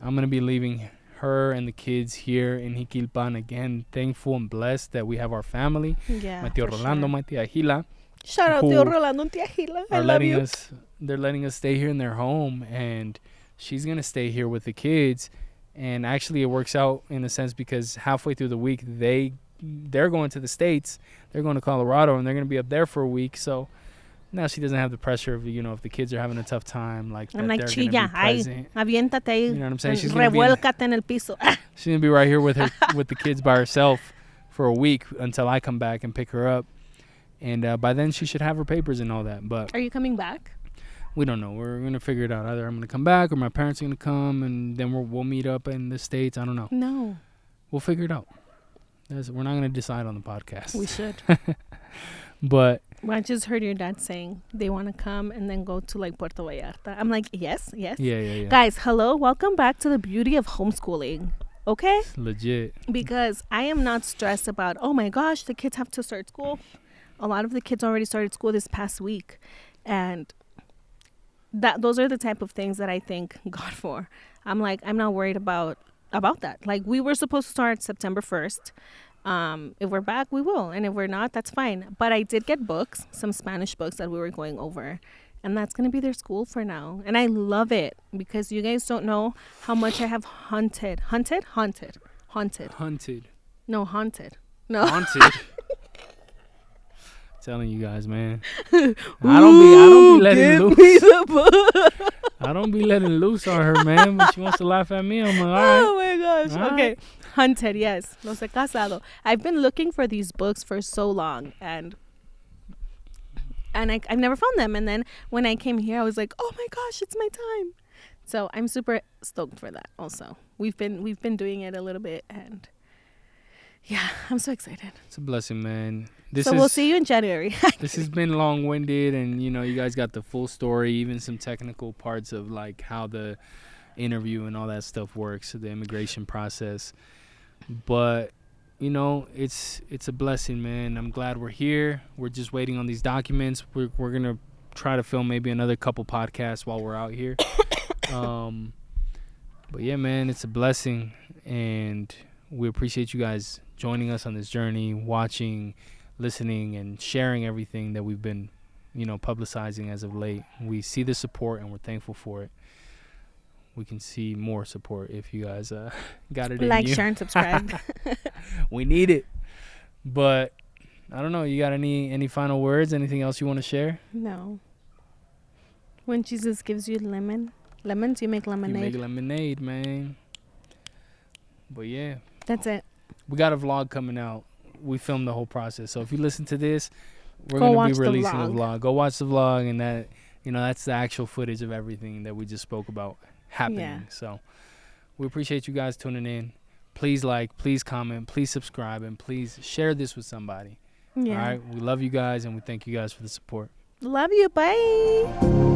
I'm going to be leaving her and the kids here in Jiquilpan again. Thankful and blessed that we have our family. Yeah, my tío Rolando, my tía Gila. Shout out tío Rolando and tía Gila. I love you. They're letting us stay here in their home, and she's going to stay here with the kids. And actually it works out in a sense because halfway through the week they're going to the States. They're going to Colorado, and they're going to be up there for a week. So now she doesn't have the pressure of, you know, if the kids are having a tough time, like I'm that like, they're going to be present. Aviéntate ahí. You know what I'm saying? She's Revuélcate en el piso. She's going to be right here with her with the kids by herself for a week until I come back and pick her up. And by then she should have her papers and all that. But are you coming back? We don't know. We're going to figure it out. Either I'm going to come back or my parents are going to come, and then we'll meet up in the States. I don't know. No. We'll figure it out. We're not going to decide on the podcast. We should. But well, I just heard your dad saying they want to come and then go to like Puerto Vallarta. I'm like, yes. Yeah. Guys, hello. Welcome back to the beauty of homeschooling. Okay? It's legit. Because I am not stressed about, oh my gosh, the kids have to start school. A lot of the kids already started school this past week. And those are the type of things that I thank God for. I'm like, I'm not worried about that. Like, we were supposed to start September 1st. If we're back, we will. And if we're not, that's fine. But I did get books, some Spanish books that we were going over. And that's going to be their school for now. And I love it because you guys don't know how much I have hunted. No, haunted. No. Haunted. telling you guys, man. I don't be letting give loose. me the book. I don't be letting loose on her, man. But she wants to laugh at me. I'm like, all right. Oh my gosh. All Okay. right. Hunted, yes. No se casado. I've been looking for these books for so long, and I've never found them. And then when I came here, I was like, oh my gosh, it's my time. So I'm super stoked for that. Also, we've been doing it a little bit, and yeah, I'm so excited. It's a blessing, man. We'll see you in January. This has been long-winded, and you guys got the full story, even some technical parts of like how the interview and all that stuff works, the immigration process. But it's a blessing, man. I'm glad we're here. We're just waiting on these documents. We're gonna try to film maybe another couple podcasts while we're out here. But yeah, man, it's a blessing, and we appreciate you guys joining us on this journey, watching, listening, and sharing everything that we've been publicizing as of late. We see the support, and we're thankful for it. We can see more support if you guys got it in Like, you. share, and subscribe. We need it. But I don't know, you got any final words, anything else you want to share? No. When Jesus gives you lemons, you make lemonade. You make lemonade, man. But yeah, That's it. we got a vlog coming out. We filmed the whole process. So if you listen to this, we're Go going watch to be the releasing a vlog. vlog. Go watch the vlog, and that that's the actual footage of everything that we just spoke about happening. Yeah. So we appreciate you guys tuning in. Please like, please comment, please subscribe, and please share this with somebody. Yeah. All right. We love you guys, and we thank you guys for the support. Love you. Bye.